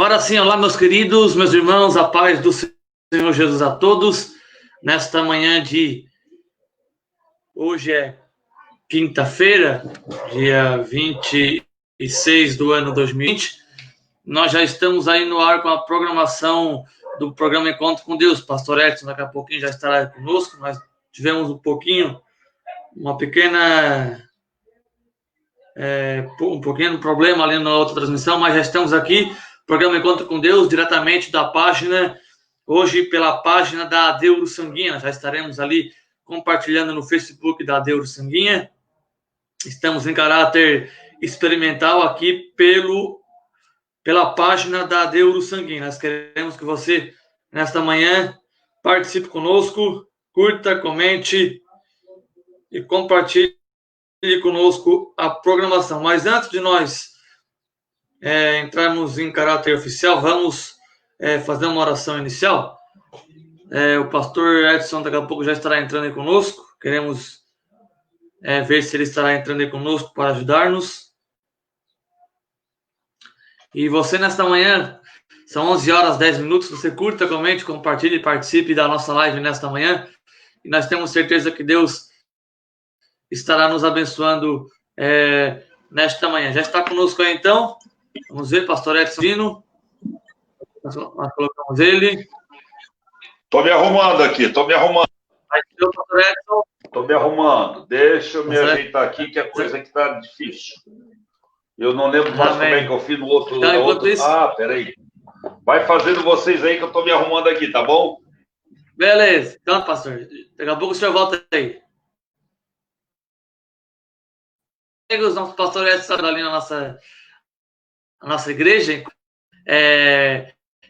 Ora sim, olá meus queridos, meus irmãos, a paz do Senhor Jesus a todos. Nesta manhã hoje é quinta-feira, dia 26 do ano 2020. Nós já estamos aí no ar com a programação do programa Encontro com Deus. Pastor Edson daqui a pouquinho já estará conosco. Nós tivemos um pequeno problema ali na outra transmissão, mas já estamos aqui. Programa Encontro com Deus, diretamente da página, hoje pela página da Adeuro Sanguinha. Já estaremos ali compartilhando no Facebook da Adeuro Sanguinha. Estamos em caráter experimental aqui pela página da Adeuro Sanguinha. Nós queremos que você, nesta manhã, participe conosco, curta, comente e compartilhe conosco a programação. Mas antes de nós entrarmos em caráter oficial, vamos fazer uma oração inicial. O pastor Edson daqui a pouco já estará entrando aí conosco. Queremos ver se ele estará entrando aí conosco para ajudar-nos. E você nesta manhã, são 11 horas 10 minutos, você curta, comente, compartilhe e participe da nossa live nesta manhã. E nós temos certeza que Deus estará nos abençoando nesta manhã. Já está conosco aí então? Vamos ver, pastor Edson Dino. Nós colocamos ele. Estou me arrumando aqui, Aí, pastor Edson. Estou me arrumando. Deixa eu me ajeitar aqui, que a coisa aqui está difícil. Eu não lembro mais como é que eu fiz no outro. Então, isso... peraí. Vai fazendo vocês aí que eu estou me arrumando aqui, tá bom? Beleza. Então, pastor, daqui a pouco o senhor volta aí. Os nossos pastores estão ali na nossa igreja.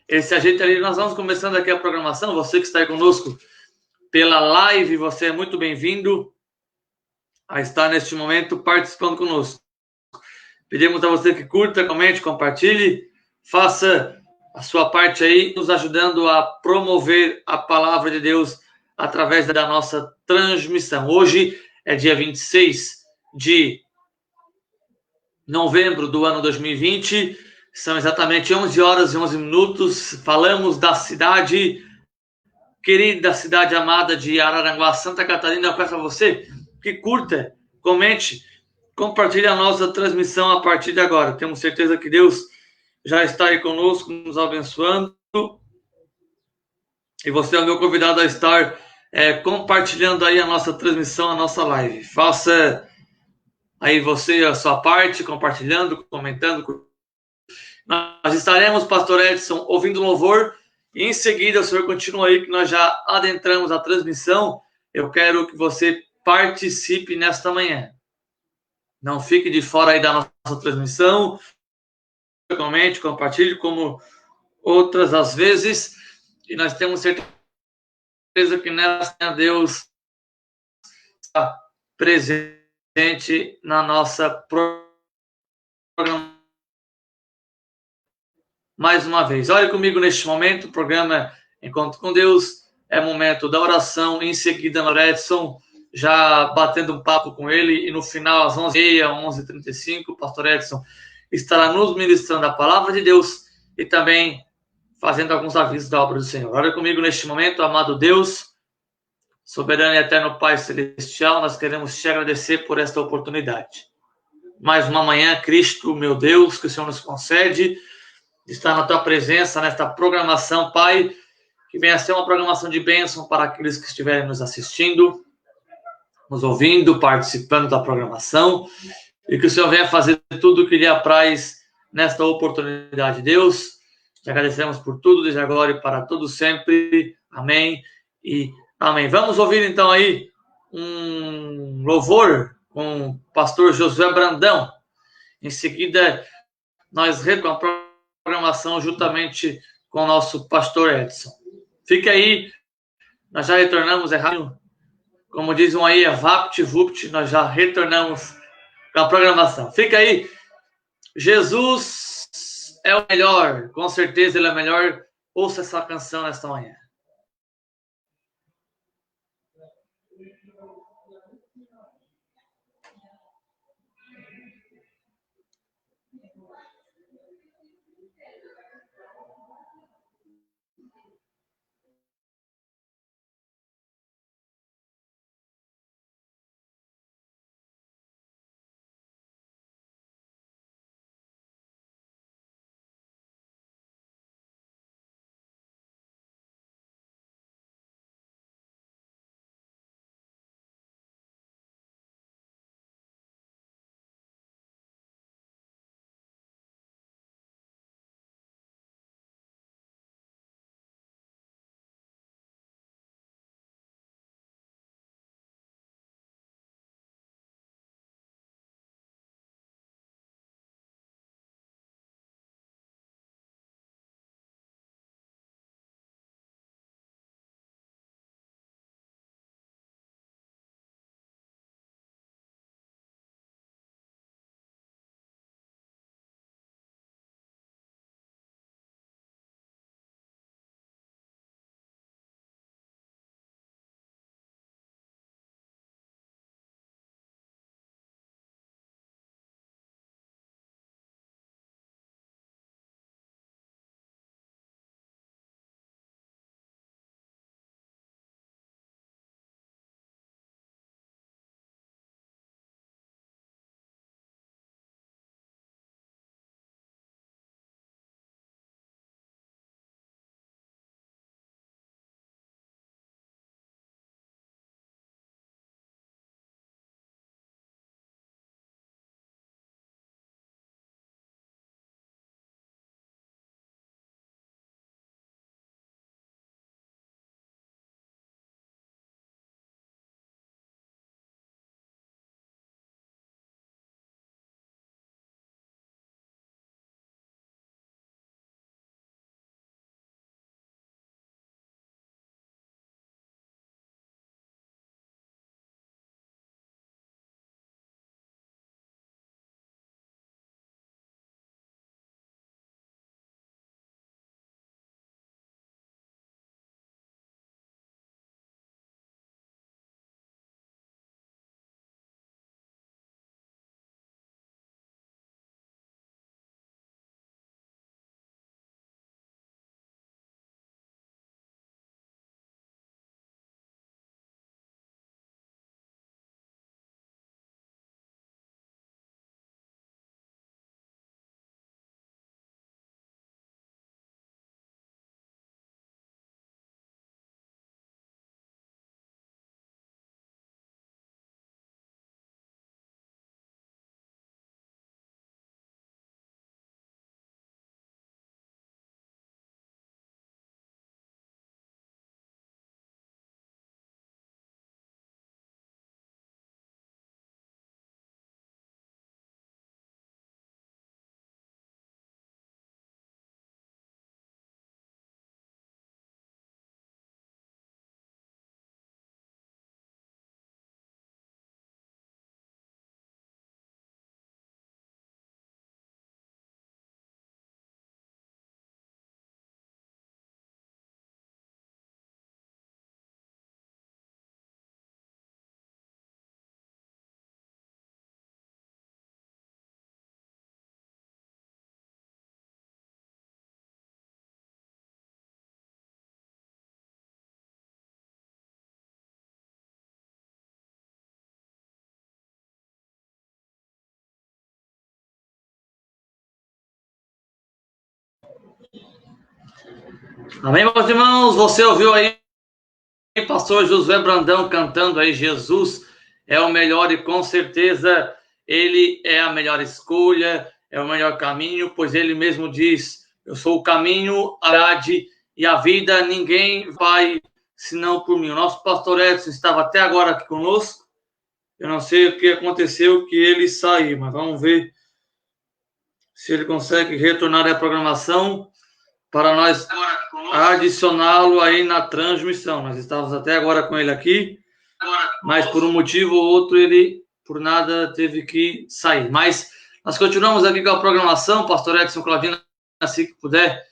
Esse ajeito ali, nós vamos começando aqui a programação. Você que está aí conosco pela live, você é muito bem-vindo a estar neste momento participando conosco. Pedimos a você que curta, comente, compartilhe, faça a sua parte aí, nos ajudando a promover a palavra de Deus através da nossa transmissão. Hoje é dia 26 de novembro do ano 2020, são exatamente 11 horas e 11 minutos. Falamos da cidade querida, cidade amada de Araranguá, Santa Catarina. Eu peço a você que curta, comente, compartilhe a nossa transmissão a partir de agora. Temos certeza que Deus já está aí conosco, nos abençoando. E você é o meu convidado a estar compartilhando aí a nossa transmissão, a nossa live. Faça aí você a sua parte, compartilhando, comentando. Nós estaremos, pastor Edson, ouvindo louvor. E em seguida, o senhor continua aí, que nós já adentramos a transmissão. Eu quero que você participe nesta manhã. Não fique de fora aí da nossa transmissão. Comente, compartilhe, como outras às vezes. E nós temos certeza que nesta Deus está presente na nossa programação. Mais uma vez, olhe comigo neste momento, o programa Encontro com Deus, é momento da oração, em seguida no Edson, já batendo um papo com ele, e no final, às 11h30, 11h35, o pastor Edson estará nos ministrando a palavra de Deus e também fazendo alguns avisos da obra do Senhor. Olhe comigo neste momento, amado Deus, soberano e eterno Pai Celestial, nós queremos te agradecer por esta oportunidade. Mais uma manhã, Cristo, meu Deus, que o Senhor nos concede, estar na tua presença, nesta programação, Pai, que venha a ser uma programação de bênção para aqueles que estiverem nos assistindo, nos ouvindo, participando da programação, e que o Senhor venha fazer tudo o que lhe apraz nesta oportunidade. Deus, te agradecemos por tudo, desde agora e para todo sempre. Amém e amém. Vamos ouvir então aí um louvor com o pastor Josué Brandão. Em seguida, nós retomamos a programação juntamente com o nosso pastor Edson. Fique aí, nós já retornamos, é rápido. Como dizem aí, é vapt-vupt, nós já retornamos com a programação. Fica aí, Jesus é o melhor, com certeza ele é o melhor. Ouça essa canção nesta manhã. Amém, meus irmãos? Você ouviu aí pastor Josué Brandão cantando aí, Jesus é o melhor e com certeza ele é a melhor escolha, é o melhor caminho, pois ele mesmo diz, eu sou o caminho, a verdade e a vida, ninguém vai senão por mim. O nosso pastor Edson estava até agora aqui conosco, eu não sei o que aconteceu, que ele saiu, mas vamos ver se ele consegue retornar à programação para nós adicioná-lo aí na transmissão. Nós estávamos até agora com ele aqui, mas por um motivo ou outro ele, por nada, teve que sair. Mas nós continuamos aqui com a programação, pastor Edson Claudino, assim que puder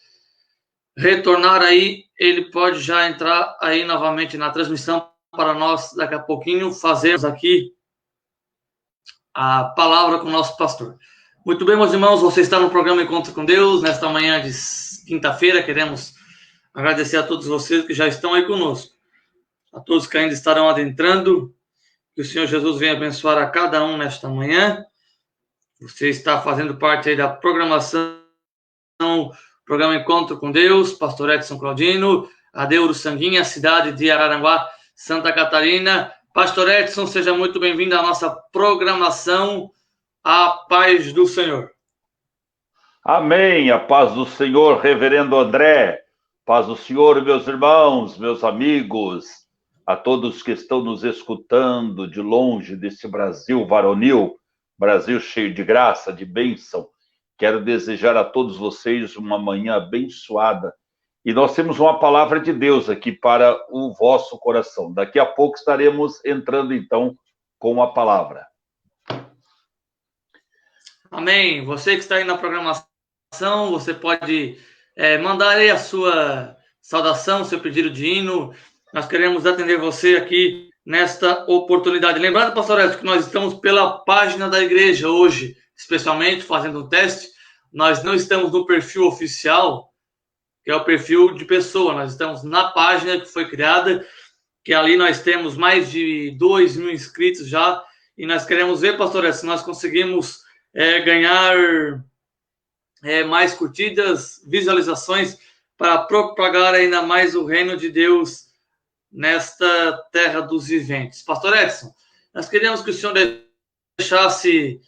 retornar aí, ele pode já entrar aí novamente na transmissão para nós, daqui a pouquinho, fazermos aqui a palavra com o nosso pastor. Muito bem, meus irmãos, você está no programa Encontro com Deus, nesta manhã de quinta-feira. Queremos agradecer a todos vocês que já estão aí conosco, a todos que ainda estarão adentrando, que o Senhor Jesus venha abençoar a cada um nesta manhã. Você está fazendo parte aí da programação, programa Encontro com Deus, pastor Edson Claudino, Adeuro Sanguinha, cidade de Araranguá, Santa Catarina. Pastor Edson, seja muito bem-vindo à nossa programação. A paz do Senhor. Amém. A paz do Senhor, reverendo André. Paz do Senhor, meus irmãos, meus amigos, a todos que estão nos escutando de longe desse Brasil varonil, Brasil cheio de graça, de bênção. Quero desejar a todos vocês uma manhã abençoada. E nós temos uma palavra de Deus aqui para o vosso coração. Daqui a pouco estaremos entrando, então, com a palavra. Amém. Você que está aí na programação, você pode mandar aí a sua saudação, seu pedido de hino. Nós queremos atender você aqui nesta oportunidade. Lembrando, pastor Edson, que nós estamos pela página da igreja hoje, especialmente fazendo um teste. Nós não estamos no perfil oficial, que é o perfil de pessoa. Nós estamos na página que foi criada, que ali nós temos mais de 2.000 inscritos já. E nós queremos ver, pastor Edson, se nós conseguimos ganhar mais curtidas, visualizações, para propagar ainda mais o reino de Deus nesta terra dos viventes. Pastor Edson, nós queríamos que o senhor deixasse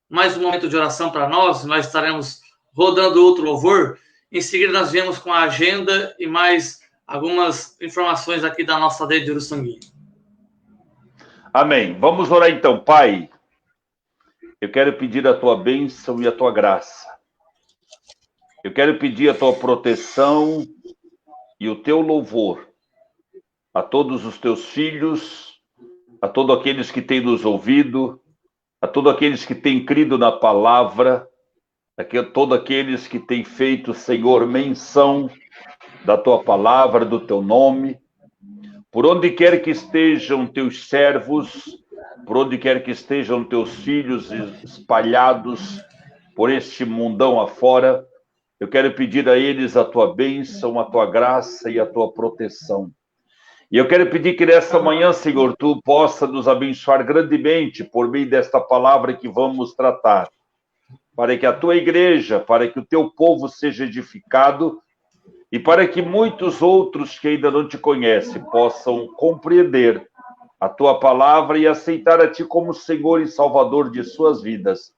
mais um momento de oração para nós. Nós estaremos rodando outro louvor. Em seguida, nós viemos com a agenda e mais algumas informações aqui da nossa aldeia de Uruçanguinha. Amém. Vamos orar então, Pai. Eu quero pedir a tua bênção e a tua graça. Eu quero pedir a tua proteção e o teu louvor a todos os teus filhos, a todos aqueles que têm nos ouvido, a todos aqueles que têm crido na palavra, a todos aqueles que têm feito, Senhor, menção da tua palavra, do teu nome. Por onde quer que estejam teus servos, por onde quer que estejam teus filhos espalhados por este mundão afora, eu quero pedir a eles a tua bênção, a tua graça e a tua proteção. E eu quero pedir que nesta manhã, Senhor, tu possa nos abençoar grandemente por meio desta palavra que vamos tratar, para que a tua igreja, para que o teu povo seja edificado e para que muitos outros que ainda não te conhecem possam compreender a tua palavra e aceitar a ti como Senhor e Salvador de suas vidas.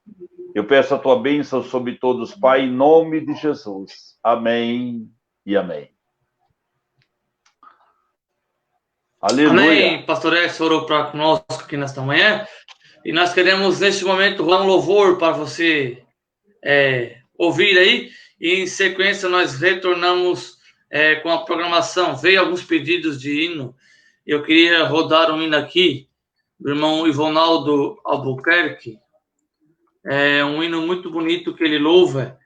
Eu peço a tua bênção sobre todos, Pai, em nome de Jesus. Amém e amém. Aleluia. Amém. Pastor Edson orou para conosco aqui nesta manhã. E nós queremos, neste momento, um louvor para você ouvir aí. E, em sequência, nós retornamos com a programação. Veio alguns pedidos de hino. Eu queria rodar um hino aqui, do irmão Ivonaldo Albuquerque. É um hino muito bonito que ele louva,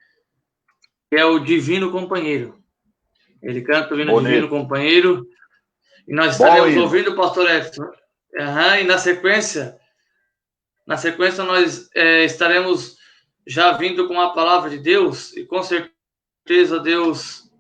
que é o Divino Companheiro. Ele canta o hino bonito. Divino Companheiro. E nós estaremos ouvindo o pastor Edson. E na sequência nós estaremos já vindo com a palavra de Deus. E com certeza Deus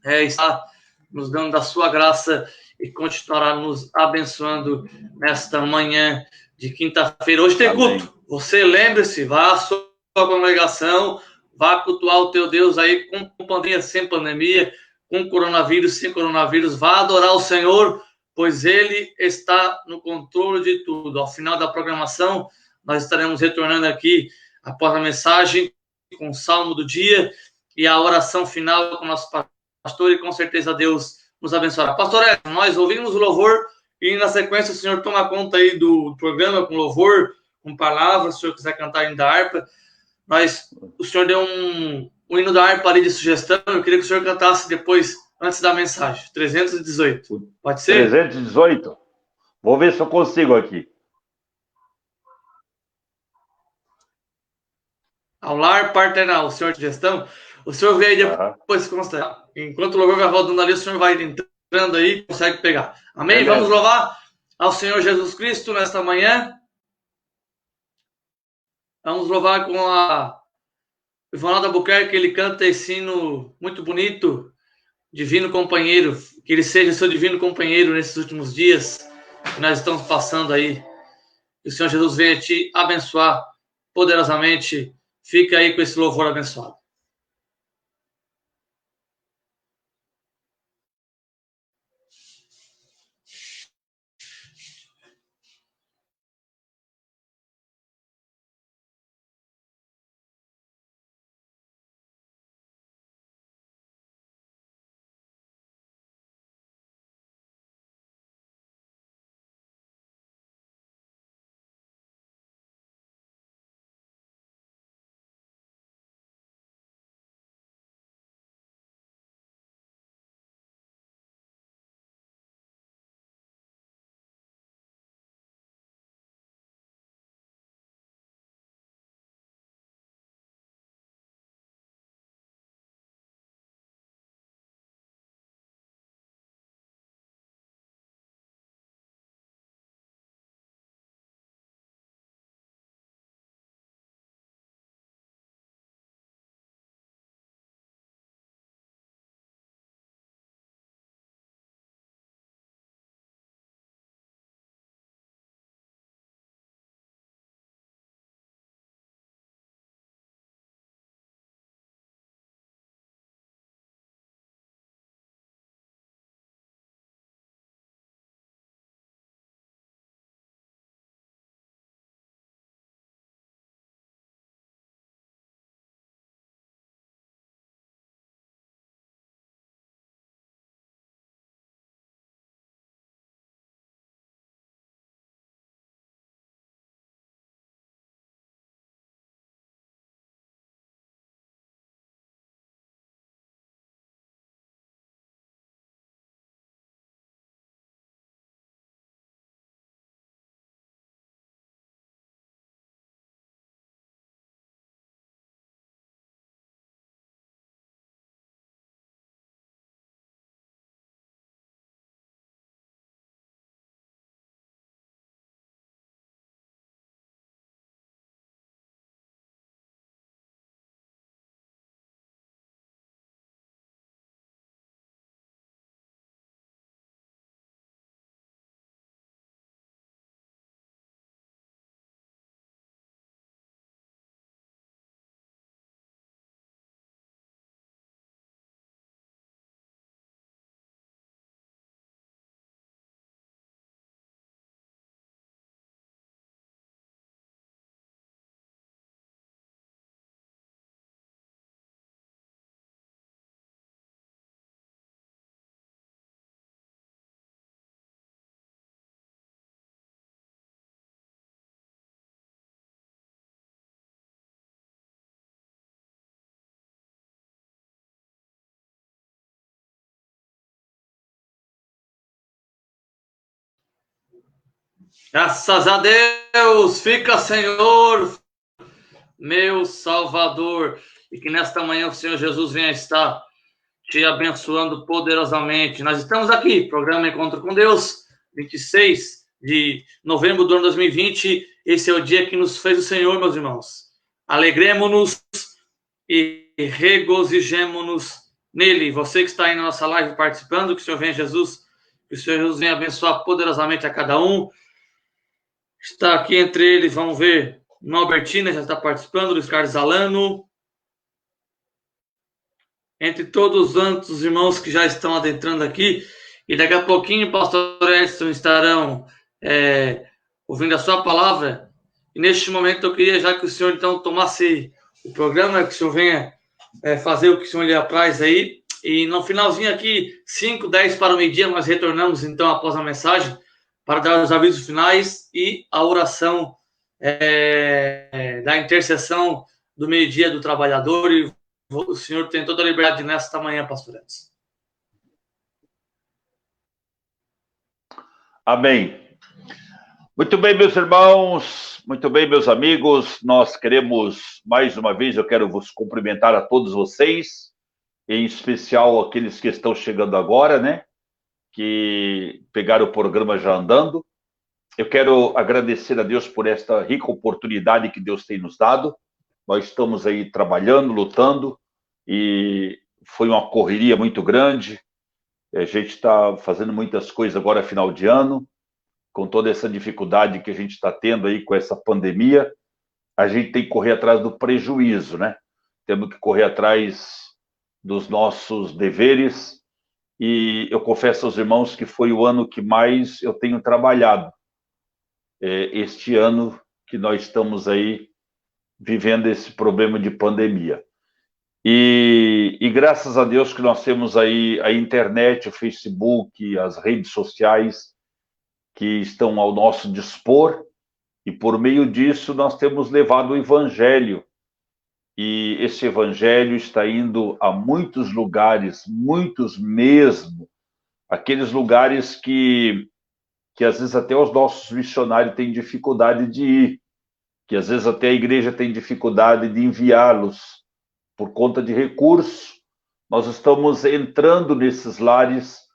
está nos dando da sua graça e continuará nos abençoando nesta manhã de quinta-feira. Hoje tem culto. Você lembre-se, vá à sua congregação, vá cultuar o teu Deus aí com pandemia, sem pandemia, com coronavírus, sem coronavírus, vá adorar o Senhor, pois Ele está no controle de tudo. Ao final da programação, nós estaremos retornando aqui após a mensagem com o salmo do dia e a oração final com o nosso pastor, e com certeza Deus nos abençoará. Pastor Edson, nós ouvimos o louvor e na sequência o senhor toma conta aí do programa com louvor, com palavras, se o senhor quiser cantar ainda da harpa. O senhor deu um hino da harpa ali de sugestão, eu queria que o senhor cantasse depois, antes da mensagem. 318. Pode ser? 318? Vou ver se eu consigo aqui. Ao lar paternal, o senhor de gestão. O senhor vê aí depois, consta. Enquanto o louvor vai rodando ali, o senhor vai entrando aí, consegue pegar. Amém? Beleza. Vamos louvar ao Senhor Jesus Cristo nesta manhã. Vamos louvar com a Ivanaldo Albuquerque, ele canta esse hino muito bonito, Divino Companheiro. Que ele seja seu divino companheiro nesses últimos dias que nós estamos passando aí. Que o Senhor Jesus venha te abençoar poderosamente. Fica aí com esse louvor abençoado. Graças a Deus, fica, Senhor, meu Salvador, e que nesta manhã o Senhor Jesus venha estar te abençoando poderosamente. Nós estamos aqui, programa Encontro com Deus, 26 de novembro do ano 2020. Esse é o dia que nos fez o Senhor, meus irmãos. Alegremos-nos e regozijemo-nos nele. Você que está aí na nossa live participando, que o Senhor venha, Jesus, que o Senhor Jesus venha abençoar poderosamente a cada um. Está aqui entre eles, vamos ver, Norbertina já está participando, Luiz Carlos Alano, entre todos os santos irmãos que já estão adentrando aqui. E daqui a pouquinho, pastor Edson, estarão ouvindo a sua palavra. E neste momento eu queria já que o senhor então tomasse o programa, que o senhor venha fazer o que o senhor lhe apraz aí. E no finalzinho aqui, 5, 10 para o meio-dia, nós retornamos então após a mensagem para dar os avisos finais e a oração da intercessão do meio-dia do trabalhador. E o senhor tem toda a liberdade nesta manhã, pastor Edson. Amém. Muito bem, meus irmãos, muito bem, meus amigos, nós queremos, mais uma vez, eu quero vos cumprimentar a todos vocês, em especial aqueles que estão chegando agora, né, que pegaram o programa já andando. Eu quero agradecer a Deus por esta rica oportunidade que Deus tem nos dado. Nós estamos aí trabalhando, lutando, e foi uma correria muito grande. A gente está fazendo muitas coisas agora, final de ano, com toda essa dificuldade que a gente está tendo aí com essa pandemia. A gente tem que correr atrás do prejuízo, né? Temos que correr atrás dos nossos deveres. E eu confesso aos irmãos que foi o ano que mais eu tenho trabalhado. Este ano que nós estamos aí vivendo esse problema de pandemia. E graças a Deus que nós temos aí a internet, o Facebook, as redes sociais que estão ao nosso dispor, e por meio disso nós temos levado o Evangelho. E esse Evangelho está indo a muitos lugares, muitos mesmo, aqueles lugares que às vezes até os nossos missionários têm dificuldade de ir, que às vezes até a igreja tem dificuldade de enviá-los por conta de recursos. Nós estamos entrando nesses lares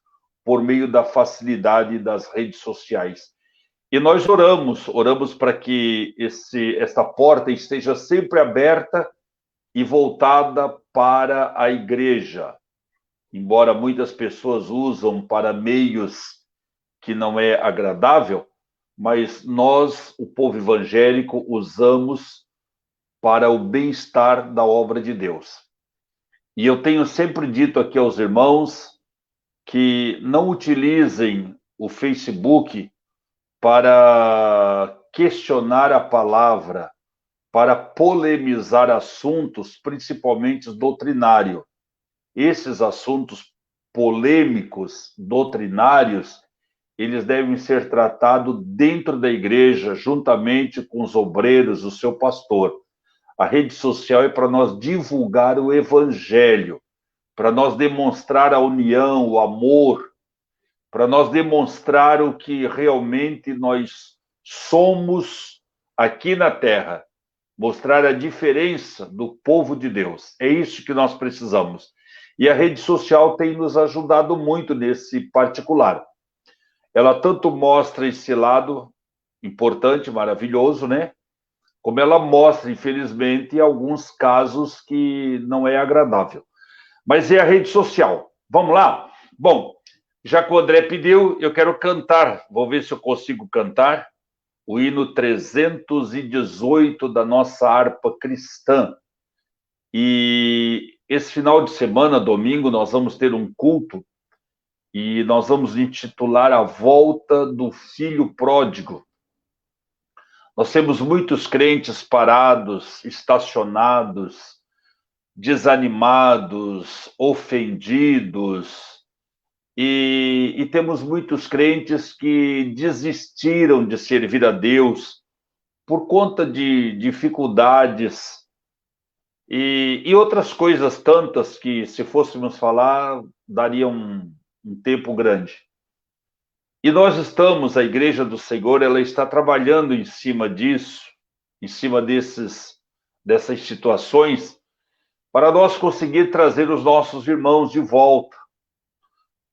por meio da facilidade das redes sociais. E nós oramos para que esta porta esteja sempre aberta e voltada para a igreja. Embora muitas pessoas usam para meios que não é agradável, mas nós, o povo evangélico, usamos para o bem-estar da obra de Deus. E eu tenho sempre dito aqui aos irmãos que não utilizem o Facebook para questionar a palavra, para polemizar assuntos, principalmente doutrinários. Esses assuntos polêmicos, doutrinários, eles devem ser tratados dentro da igreja, juntamente com os obreiros, o seu pastor. A rede social é para nós divulgar o evangelho, para nós demonstrar a união, o amor, para nós demonstrar o que realmente nós somos aqui na Terra, mostrar a diferença do povo de Deus. É isso que nós precisamos. E a rede social tem nos ajudado muito nesse particular. Ela tanto mostra esse lado importante, maravilhoso, né? Como ela mostra, infelizmente, alguns casos que não é agradável. Mas é a rede social. Vamos lá? Bom, já que o André pediu, eu quero cantar. Vou ver se eu consigo cantar o hino 318 da nossa harpa cristã. E esse final de semana, domingo, nós vamos ter um culto e nós vamos intitular A Volta do Filho Pródigo. Nós temos muitos crentes parados, estacionados, desanimados, ofendidos, e temos muitos crentes que desistiram de servir a Deus por conta de dificuldades e outras coisas tantas que, se fôssemos falar, daria um tempo grande. E nós estamos, a Igreja do Senhor, ela está trabalhando em cima disso, em cima dessas situações, para nós conseguir trazer os nossos irmãos de volta,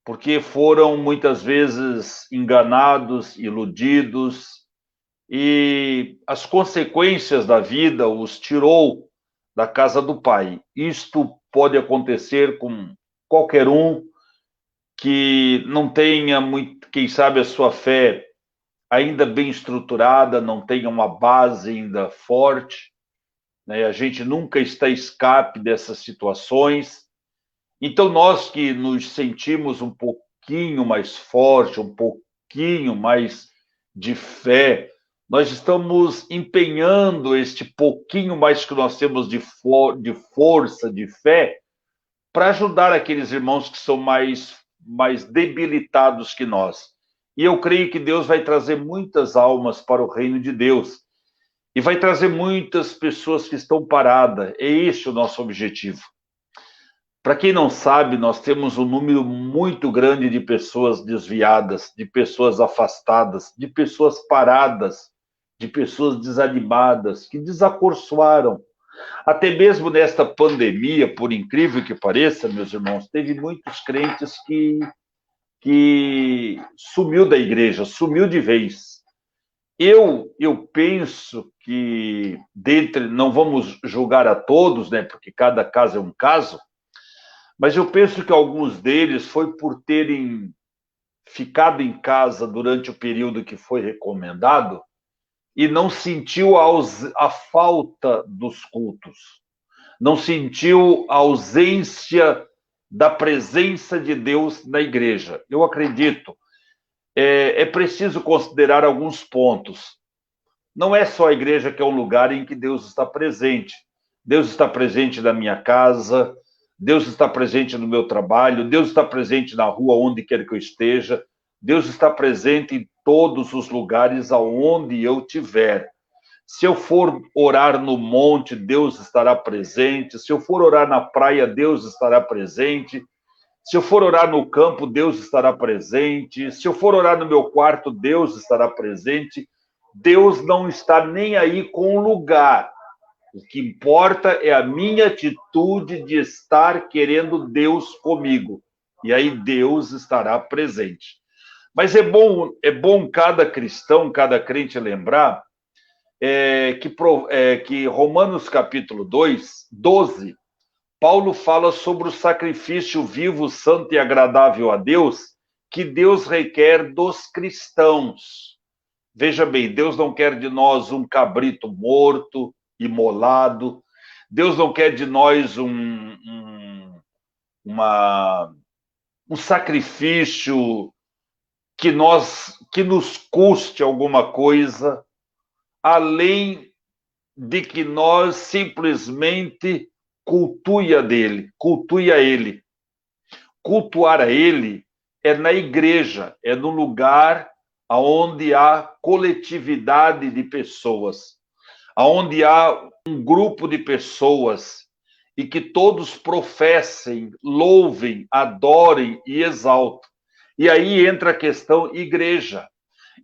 porque foram muitas vezes enganados, iludidos, e as consequências da vida os tirou da casa do Pai. Isto pode acontecer com qualquer um que não tenha muito, quem sabe, a sua fé ainda bem estruturada, não tenha uma base ainda forte, né? A gente nunca está a escape dessas situações, Então, nós que nos sentimos um pouquinho mais forte, um pouquinho mais de fé, nós estamos empenhando este pouquinho mais que nós temos de força, de fé, para ajudar aqueles irmãos que são mais debilitados que nós. E eu creio que Deus vai trazer muitas almas para o reino de Deus. E vai trazer muitas pessoas que estão paradas. É este o nosso objetivo. Para quem não sabe, nós temos um número muito grande de pessoas desviadas, de pessoas afastadas, de pessoas paradas, de pessoas desanimadas, que desacorçoaram. Até mesmo nesta pandemia, por incrível que pareça, meus irmãos, teve muitos crentes que sumiu da igreja, sumiu de vez. Eu penso que, não vamos julgar a todos, né, porque cada caso é um caso, mas eu penso que alguns deles foi por terem ficado em casa durante o período que foi recomendado e não sentiu a falta dos cultos, não sentiu a ausência da presença de Deus na igreja. Eu acredito, é preciso considerar alguns pontos. Não é só a igreja que é um lugar em que Deus está presente. Deus está presente na minha casa, Deus está presente no meu trabalho, Deus está presente na rua, onde quer que eu esteja, Deus está presente em todos os lugares aonde eu estiver. Se eu for orar no monte, Deus estará presente. Se eu for orar na praia, Deus estará presente. Se eu for orar no campo, Deus estará presente. Se eu for orar no meu quarto, Deus estará presente. Deus não está nem aí com o lugar. O que importa é a minha atitude de estar querendo Deus comigo. E aí Deus estará presente. Mas é bom cada cristão, cada crente lembrar que Romanos capítulo 2, 12, Paulo fala sobre o sacrifício vivo, santo e agradável a Deus, que Deus requer dos cristãos. Veja bem, Deus não quer de nós um cabrito morto, imolado. Deus não quer de nós um sacrifício que nos custe alguma coisa, além de que nós simplesmente cultue a Ele. Cultuar a Ele é na igreja, é no lugar onde há coletividade de pessoas, onde há um grupo de pessoas e que todos professem, louvem, adorem e exaltem. E aí entra a questão igreja.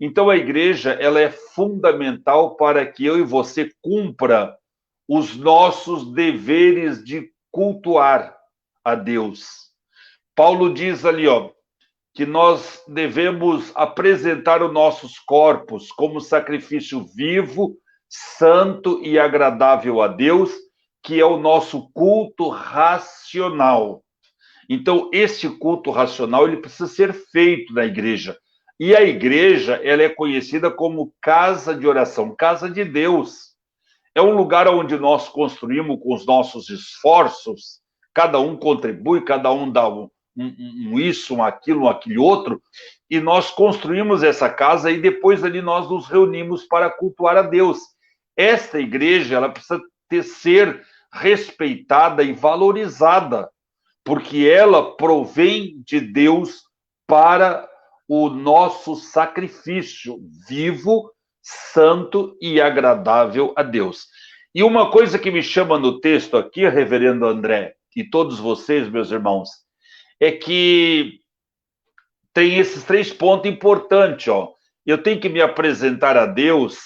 Então, a igreja ela é fundamental para que eu e você cumpra os nossos deveres de cultuar a Deus. Paulo diz ali, que nós devemos apresentar os nossos corpos como sacrifício vivo, santo e agradável a Deus, que é o nosso culto racional. Então, esse culto racional ele precisa ser feito na igreja. E a igreja ela é conhecida como casa de oração, casa de Deus. É um lugar onde nós construímos com os nossos esforços, cada um contribui, cada um dá isso, aquele outro, e nós construímos essa casa e depois ali nós nos reunimos para cultuar a Deus. Esta igreja ela precisa ser respeitada e valorizada, porque ela provém de Deus para o nosso sacrifício vivo, santo e agradável a Deus. E uma coisa que me chama no texto aqui, reverendo André, e todos vocês, meus irmãos, é que tem esses 3 pontos importantes. Eu tenho que me apresentar a Deus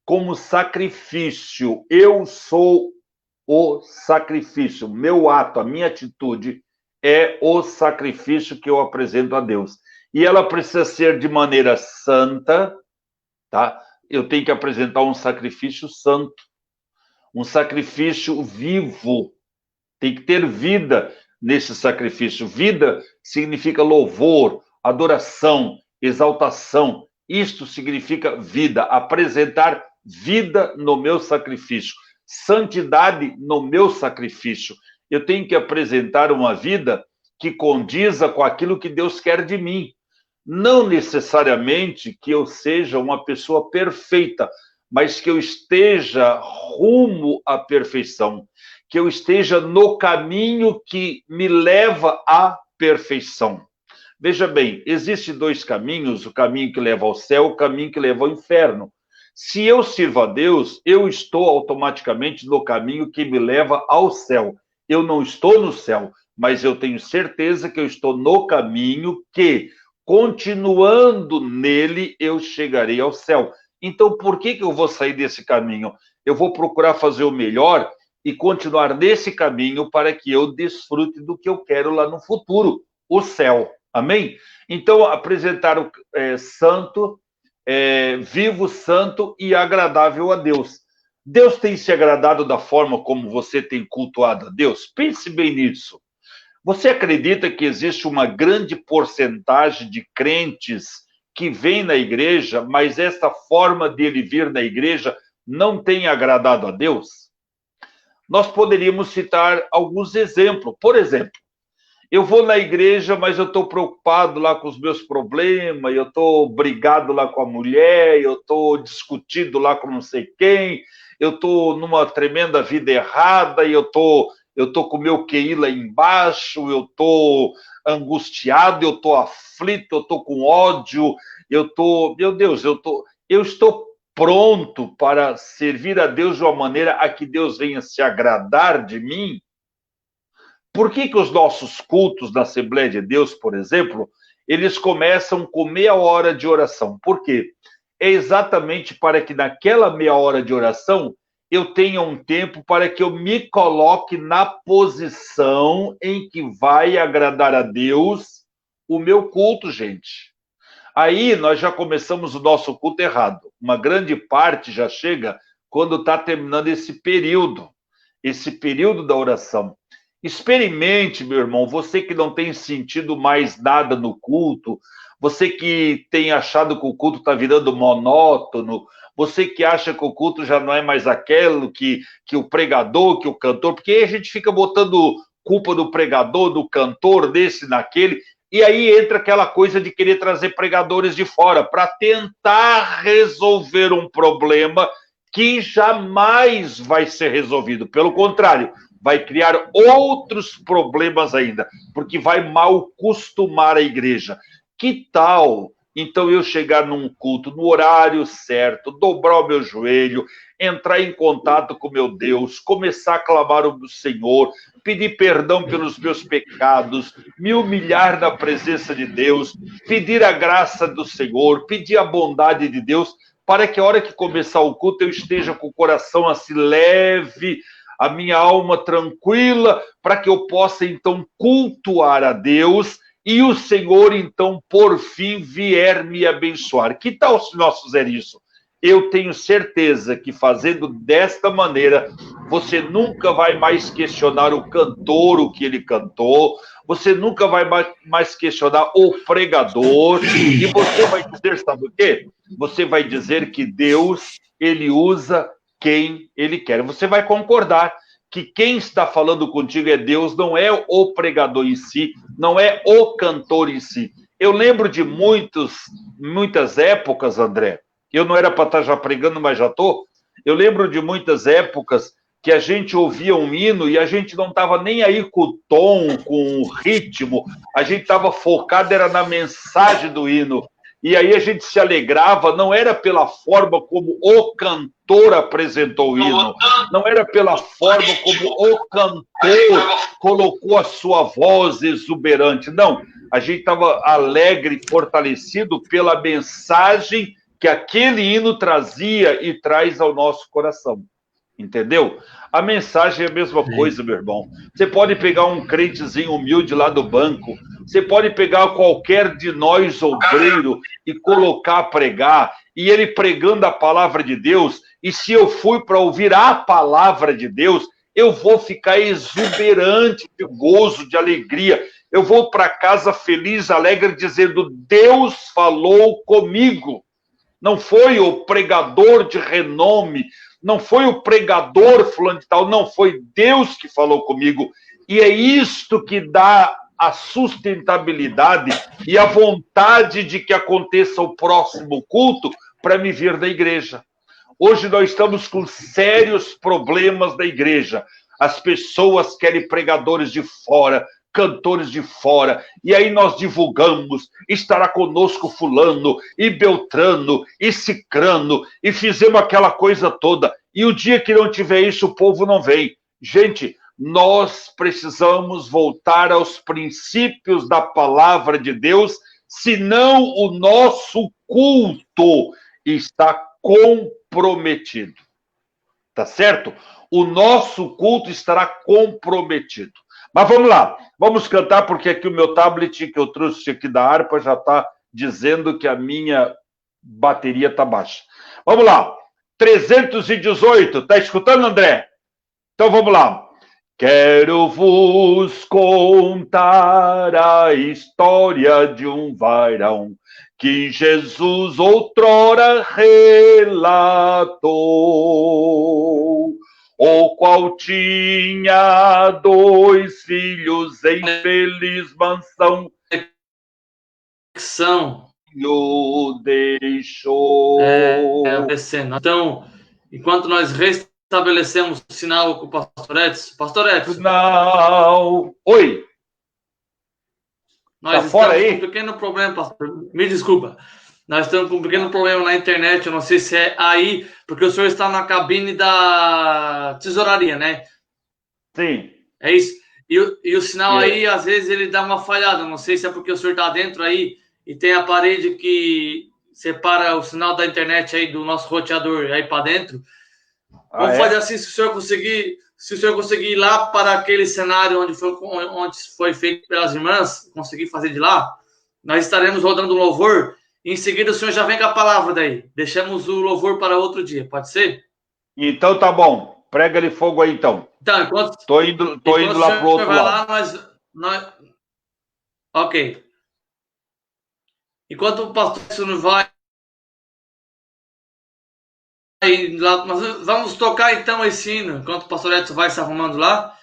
como sacrifício. Eu sou o sacrifício. Meu ato, a minha atitude é o sacrifício que eu apresento a Deus. E ela precisa ser de maneira santa, tá? Eu tenho que apresentar um sacrifício santo, um sacrifício vivo. Tem que ter vida nesse sacrifício. Vida significa louvor, adoração, exaltação. Isto significa vida, apresentar vida no meu sacrifício, santidade no meu sacrifício. Eu tenho que apresentar uma vida que condiza com aquilo que Deus quer de mim. Não necessariamente que eu seja uma pessoa perfeita, mas que eu esteja rumo à perfeição, que eu esteja no caminho que me leva à perfeição. Veja bem, existem dois caminhos, o caminho que leva ao céu, o caminho que leva ao inferno. Se eu sirvo a Deus, eu estou automaticamente no caminho que me leva ao céu. Eu não estou no céu, mas eu tenho certeza que eu estou no caminho que, continuando nele, eu chegarei ao céu. Então, por que eu vou sair desse caminho? Eu vou procurar fazer o melhor e continuar nesse caminho para que eu desfrute do que eu quero lá no futuro, o céu. Amém? Então, apresentar o santo, vivo, santo e agradável a Deus. Deus tem se agradado da forma como você tem cultuado a Deus? Pense bem nisso. Você acredita que existe uma grande porcentagem de crentes que vêm na igreja, mas essa forma dele vir na igreja não tem agradado a Deus? Nós poderíamos citar alguns exemplos. Por exemplo, eu vou na igreja, mas eu estou preocupado lá com os meus problemas, eu estou brigado lá com a mulher, eu estou discutindo lá com não sei quem, eu estou numa tremenda vida errada, e eu estou com o meu QI lá embaixo, eu estou angustiado, eu estou aflito, eu estou com ódio, meu Deus, eu estou pronto para servir a Deus de uma maneira a que Deus venha se agradar de mim? Por que os nossos cultos da Assembleia de Deus, por exemplo, eles começam com meia hora de oração? Por quê? É exatamente para que naquela meia hora de oração eu tenha um tempo para que eu me coloque na posição em que vai agradar a Deus o meu culto, gente. Aí nós já começamos o nosso culto errado. Uma grande parte já chega quando está terminando esse período da oração. Experimente, meu irmão, você que não tem sentido mais nada no culto, você que tem achado que o culto está virando monótono, você que acha que o culto já não é mais aquele que o pregador, que o cantor, porque aí a gente fica botando culpa do pregador, do cantor, desse, naquele, e aí entra aquela coisa de querer trazer pregadores de fora para tentar resolver um problema que jamais vai ser resolvido. Pelo contrário, vai criar outros problemas ainda, porque vai mal costumar a igreja. Que tal, então, eu chegar num culto no horário certo, dobrar o meu joelho, entrar em contato com meu Deus, começar a clamar o Senhor, pedir perdão pelos meus pecados, me humilhar na presença de Deus, pedir a graça do Senhor, pedir a bondade de Deus, para que a hora que começar o culto eu esteja com o coração assim leve, a minha alma tranquila, para que eu possa, então, cultuar a Deus e o Senhor, então, por fim, vier me abençoar. Que tal se nós fizermos isso? Eu tenho certeza que fazendo desta maneira, você nunca vai mais questionar o cantor, o que ele cantou, você nunca vai mais questionar o pregador, e você vai dizer, sabe o quê? Você vai dizer que Deus, ele usa quem ele quer. Você vai concordar que quem está falando contigo é Deus, não é o pregador em si, não é o cantor em si. Eu lembro de muitas épocas, André, eu não era para estar já pregando, mas já estou. Eu lembro de muitas épocas que a gente ouvia um hino e a gente não estava nem aí com o tom, com o ritmo, a gente estava focado, era na mensagem do hino. E aí a gente se alegrava, não era pela forma como o cantor apresentou o hino, não era pela forma como o cantor colocou a sua voz exuberante, não. A gente estava alegre, fortalecido pela mensagem que aquele hino trazia e traz ao nosso coração. Entendeu? A mensagem é a mesma coisa, meu irmão. Você pode pegar um crentezinho humilde lá do banco, você pode pegar qualquer de nós, obreiro, e colocar a pregar, e ele pregando a palavra de Deus, e se eu fui para ouvir a palavra de Deus, eu vou ficar exuberante de gozo, de alegria. Eu vou para casa feliz, alegre, dizendo, Deus falou comigo. Não foi o pregador de renome, não foi o pregador fulano de tal, não, foi Deus que falou comigo. E é isto que dá a sustentabilidade e a vontade de que aconteça o próximo culto para me vir da igreja. Hoje nós estamos com sérios problemas da igreja. As pessoas querem pregadores de fora, cantores de fora, e aí nós divulgamos, estará conosco fulano, e Beltrano, e Cicrano, e fizemos aquela coisa toda, e o dia que não tiver isso, o povo não vem. Gente, nós precisamos voltar aos princípios da palavra de Deus, senão o nosso culto está comprometido. Tá certo? O nosso culto estará comprometido. Mas vamos lá, vamos cantar, porque aqui o meu tablet que eu trouxe aqui da harpa já está dizendo que a minha bateria está baixa. Vamos lá, 318, tá escutando, André? Então vamos lá. Quero vos contar a história de um varão que Jesus outrora relatou, o qual tinha 2 filhos em feliz mansão, o deixou. Então, enquanto nós restabelecemos o sinal com o Pastor Edson. Não. Oi. Nós estamos com um pequeno problema, pastor. Me desculpa. Nós estamos com um pequeno problema na internet. Eu não sei se é aí, porque o senhor está na cabine da tesouraria, né? Sim. É isso. E o sinal aí, às vezes, ele dá uma falhada. Não sei se é porque o senhor está dentro aí e tem a parede que separa o sinal da internet aí do nosso roteador aí para dentro. Vamos fazer assim, se o senhor conseguir ir lá para aquele cenário onde foi feito pelas irmãs, conseguir fazer de lá, nós estaremos rodando o louvor, e em seguida o senhor já vem com a palavra daí. Deixamos o louvor para outro dia, pode ser? Então tá bom, prega-lhe fogo aí então. Então, enquanto tô indo lá pro outro lado. Lá, ok. Enquanto o pastor não vai lá, nós vamos tocar então esse hino. Enquanto o pastor Edson vai se arrumando lá,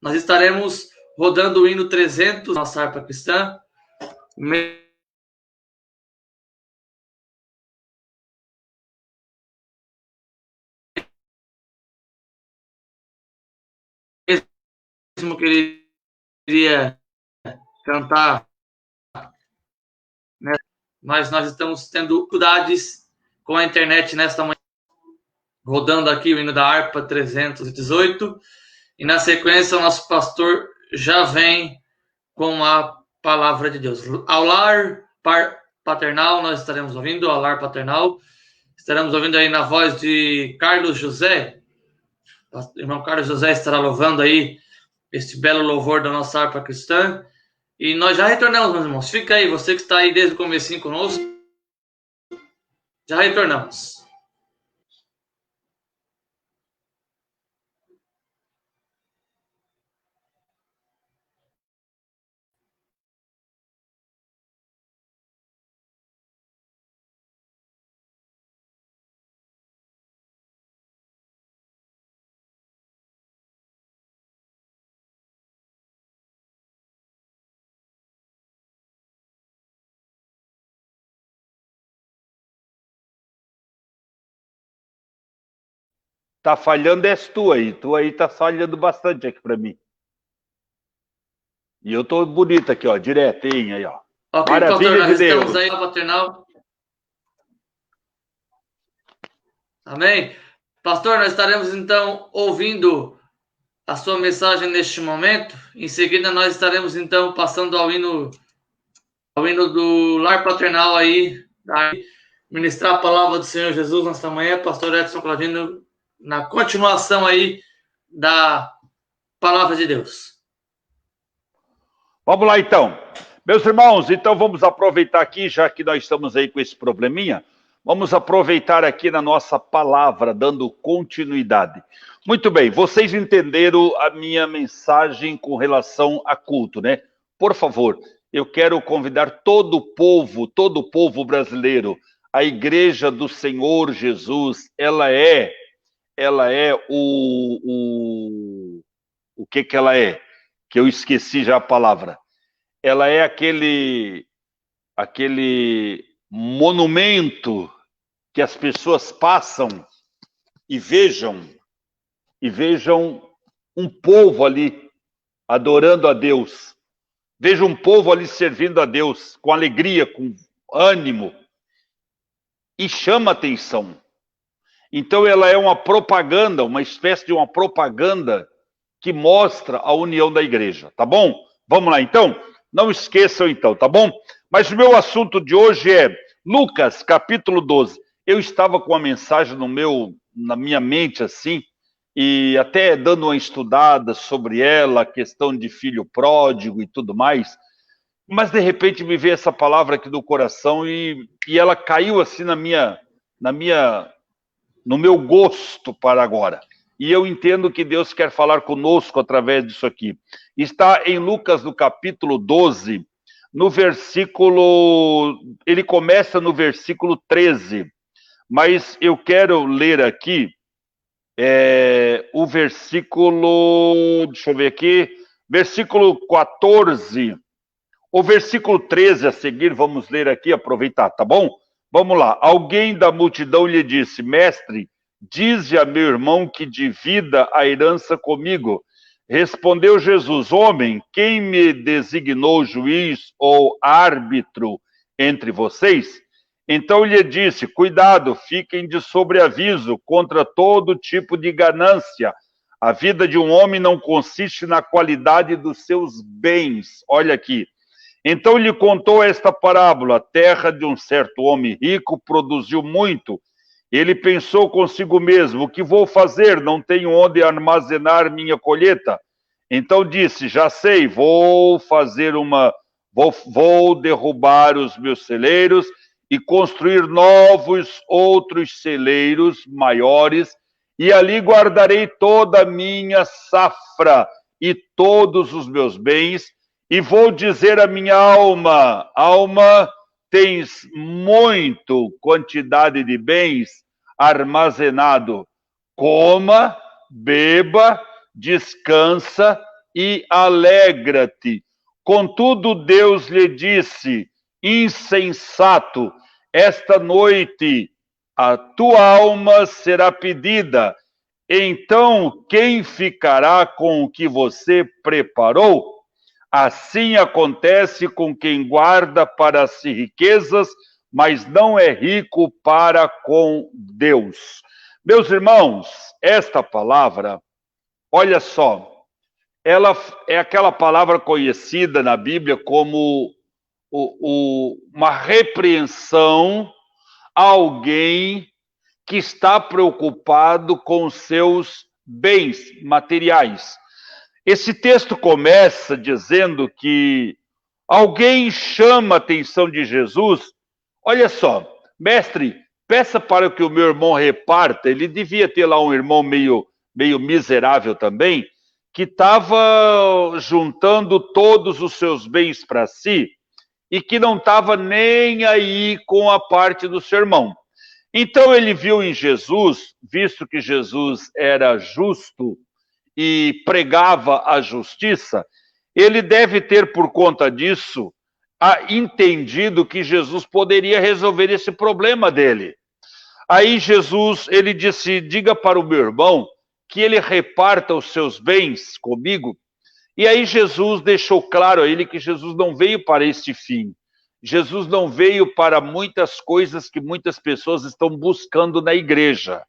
nós estaremos rodando o hino 300, nossa harpa cristã. Mesmo que ele iria cantar, né? Mas nós estamos tendo dificuldades com a internet nesta manhã. Rodando aqui o hino da harpa 318. E na sequência o nosso pastor já vem com a palavra de Deus. Ao lar paternal, nós estaremos ouvindo, ao lar paternal. Estaremos ouvindo aí na voz de Carlos José. O irmão Carlos José estará louvando aí este belo louvor da nossa harpa cristã. E nós já retornamos, meus irmãos. Fica aí, você que está aí desde o comecinho conosco. Já retornamos. Tá falhando és tu aí tá falhando bastante aqui para mim. E eu tô bonito aqui, ó, direitinho aí, ó. Ok, maravilha pastor, de Deus. Estamos aí na paternal. Amém? Pastor, nós estaremos então ouvindo a sua mensagem neste momento. Em seguida, nós estaremos então passando ao hino do lar paternal aí, ministrar a palavra do Senhor Jesus nesta manhã. Pastor Edson Claudino, na continuação aí da palavra de Deus. Vamos lá então. Meus irmãos, então vamos aproveitar aqui, já que nós estamos aí com esse probleminha, vamos aproveitar aqui na nossa palavra, dando continuidade. Muito bem, vocês entenderam a minha mensagem com relação a culto, né? Por favor, eu quero convidar todo o povo brasileiro, a Igreja do Senhor Jesus, ela é o que ela é? Que eu esqueci já a palavra. ela é aquele monumento que as pessoas passam e vejam um povo ali adorando a Deus. Veja um povo ali servindo a Deus com alegria, com ânimo, e chama atenção. Então ela é uma propaganda, uma espécie de uma propaganda que mostra a união da igreja, tá bom? Vamos lá então? Não esqueçam então, tá bom? Mas o meu assunto de hoje é Lucas, capítulo 12. Eu estava com uma mensagem na minha mente assim, e até dando uma estudada sobre ela, a questão de filho pródigo e tudo mais, mas de repente me veio essa palavra aqui do coração e ela caiu assim no meu gosto para agora. E eu entendo que Deus quer falar conosco através disso aqui. Está em Lucas, no capítulo 12, no versículo... Ele começa no versículo 13, mas eu quero ler aqui o versículo... Deixa eu ver aqui. Versículo 14. O versículo 13 a seguir, vamos ler aqui, aproveitar, tá bom? Vamos lá. Alguém da multidão lhe disse: Mestre, dize a meu irmão que divida a herança comigo. Respondeu Jesus: Homem, quem me designou juiz ou árbitro entre vocês? Então lhe disse: Cuidado, fiquem de sobreaviso contra todo tipo de ganância. A vida de um homem não consiste na qualidade dos seus bens. Olha aqui. Então lhe contou esta parábola: a terra de um certo homem rico produziu muito. Ele pensou consigo mesmo: o que vou fazer? Não tenho onde armazenar minha colheita. Então disse: já sei, vou derrubar os meus celeiros e construir outros celeiros maiores, e ali guardarei toda a minha safra e todos os meus bens. E vou dizer à minha alma: alma, tens muito quantidade de bens armazenado. Coma, beba, descansa e alegra-te. Contudo, Deus lhe disse: insensato, esta noite a tua alma será pedida. Então, quem ficará com o que você preparou? Assim acontece com quem guarda para si riquezas, mas não é rico para com Deus. Meus irmãos, esta palavra, olha só, ela é aquela palavra conhecida na Bíblia como uma repreensão a alguém que está preocupado com os seus bens materiais. Esse texto começa dizendo que alguém chama a atenção de Jesus. Olha só, mestre, peça para que o meu irmão reparta. Ele devia ter lá um irmão meio miserável também, que estava juntando todos os seus bens para si e que não estava nem aí com a parte do seu irmão. Então ele viu em Jesus, visto que Jesus era justo e pregava a justiça, ele deve ter, por conta disso, entendido que Jesus poderia resolver esse problema dele. Aí Jesus, ele disse: diga para o meu irmão que ele reparta os seus bens comigo. E aí Jesus deixou claro a ele que Jesus não veio para este fim. Jesus não veio para muitas coisas que muitas pessoas estão buscando na igreja.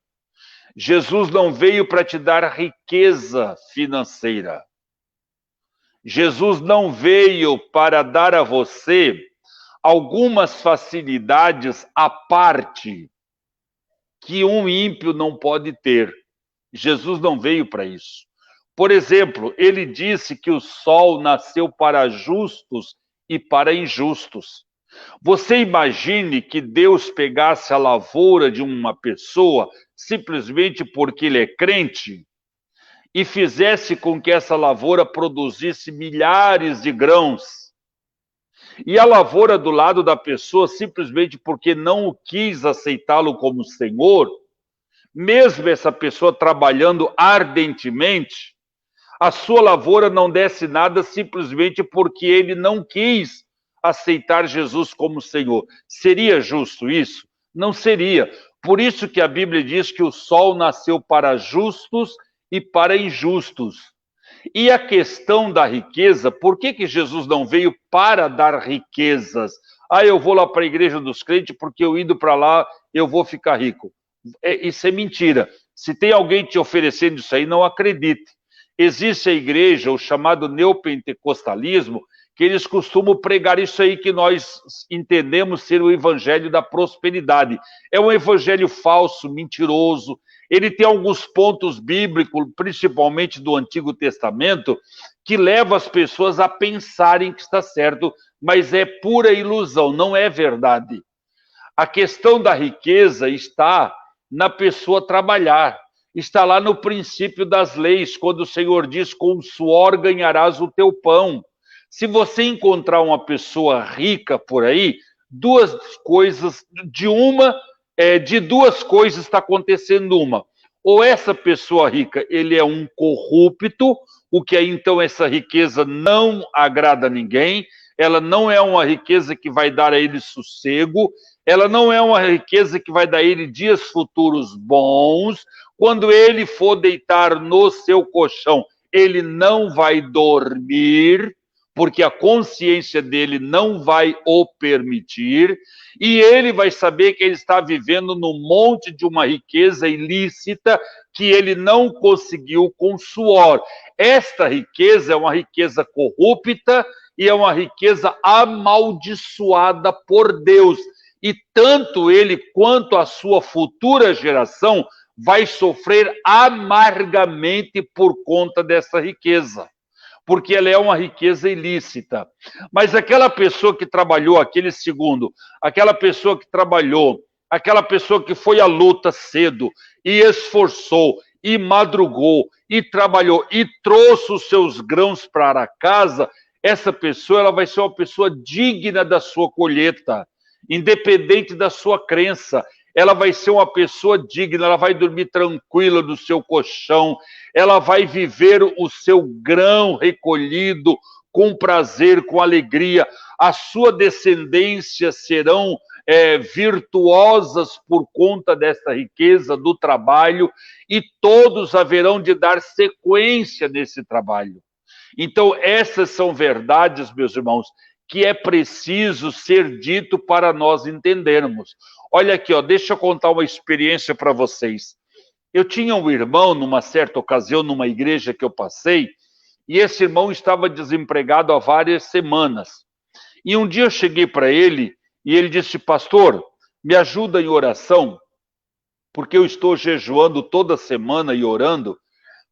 Jesus não veio para te dar riqueza financeira. Jesus não veio para dar a você algumas facilidades à parte que um ímpio não pode ter. Jesus não veio para isso. Por exemplo, ele disse que o sol nasceu para justos e para injustos. Você imagine que Deus pegasse a lavoura de uma pessoa simplesmente porque ele é crente e fizesse com que essa lavoura produzisse milhares de grãos. E a lavoura do lado da pessoa, simplesmente porque não quis aceitá-lo como Senhor, mesmo essa pessoa trabalhando ardentemente, A sua lavoura não desce nada simplesmente porque ele não quis aceitar Jesus como Senhor. Seria justo isso? Não seria. Por isso que a Bíblia diz que o sol nasceu para justos e para injustos. E a questão da riqueza, por que Jesus não veio para dar riquezas? Eu vou lá para a igreja dos crentes porque eu indo para lá eu vou ficar rico. Isso é mentira. Se tem alguém te oferecendo isso aí, não acredite. Existe a igreja, o chamado neopentecostalismo, que eles costumam pregar isso aí que nós entendemos ser o evangelho da prosperidade. É um evangelho falso, mentiroso. Ele tem alguns pontos bíblicos, principalmente do Antigo Testamento, que levam as pessoas a pensarem que está certo, mas é pura ilusão, não é verdade. A questão da riqueza está na pessoa trabalhar. Está lá no princípio das leis, quando o Senhor diz, com o suor ganharás o teu pão. Se você encontrar uma pessoa rica por aí, duas coisas, de duas coisas está acontecendo uma. Ou essa pessoa rica, ele é um corrupto, o que aí então essa riqueza não agrada a ninguém, ela não é uma riqueza que vai dar a ele sossego, ela não é uma riqueza que vai dar a ele dias futuros bons. Quando ele for deitar no seu colchão, ele não vai dormir, porque a consciência dele não vai o permitir, e ele vai saber que ele está vivendo num monte de uma riqueza ilícita que ele não conseguiu com suor. Esta riqueza é uma riqueza corrupta e é uma riqueza amaldiçoada por Deus. E tanto ele quanto a sua futura geração vai sofrer amargamente por conta dessa riqueza, porque ela é uma riqueza ilícita. Mas aquela pessoa que trabalhou, aquele segundo, aquela pessoa que trabalhou, aquela pessoa que foi à luta cedo e esforçou, e madrugou, e trabalhou, e trouxe os seus grãos para casa, essa pessoa ela vai ser uma pessoa digna da sua colheita, independente da sua crença. Ela vai ser uma pessoa digna, ela vai dormir tranquila no seu colchão, ela vai viver o seu grão recolhido com prazer, com alegria. A sua descendência serão virtuosas por conta dessa riqueza do trabalho, e todos haverão de dar sequência nesse trabalho. Então, essas são verdades, meus irmãos, que é preciso ser dito para nós entendermos. Olha aqui, deixa eu contar uma experiência para vocês. Eu tinha um irmão, numa certa ocasião, numa igreja que eu passei, e esse irmão estava desempregado há várias semanas. E um dia eu cheguei para ele, e ele disse, pastor, me ajuda em oração, porque eu estou jejuando toda semana e orando,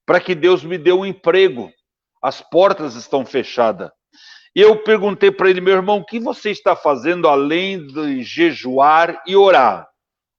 para que Deus me dê um emprego. As portas estão fechadas. E eu perguntei para ele, meu irmão, o que você está fazendo além de jejuar e orar?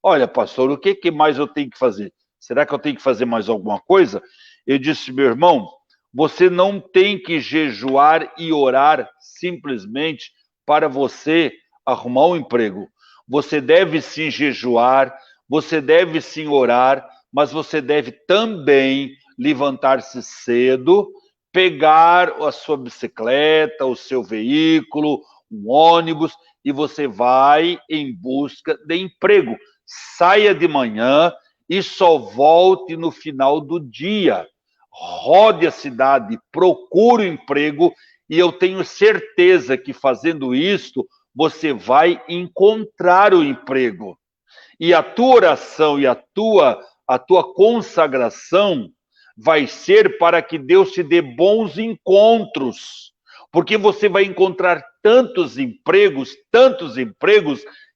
Olha, pastor, o que mais eu tenho que fazer? Será que eu tenho que fazer mais alguma coisa? Eu disse, meu irmão, você não tem que jejuar e orar simplesmente para você arrumar um emprego. Você deve sim jejuar, você deve sim orar, mas você deve também levantar-se cedo, pegar a sua bicicleta, o seu veículo, um ônibus, e você vai em busca de emprego. Saia de manhã e só volte no final do dia. Rode a cidade, procure um emprego, e eu tenho certeza que fazendo isto, você vai encontrar o emprego. E a tua oração e a tua consagração vai ser para que Deus te dê bons encontros, porque você vai encontrar tantos empregos,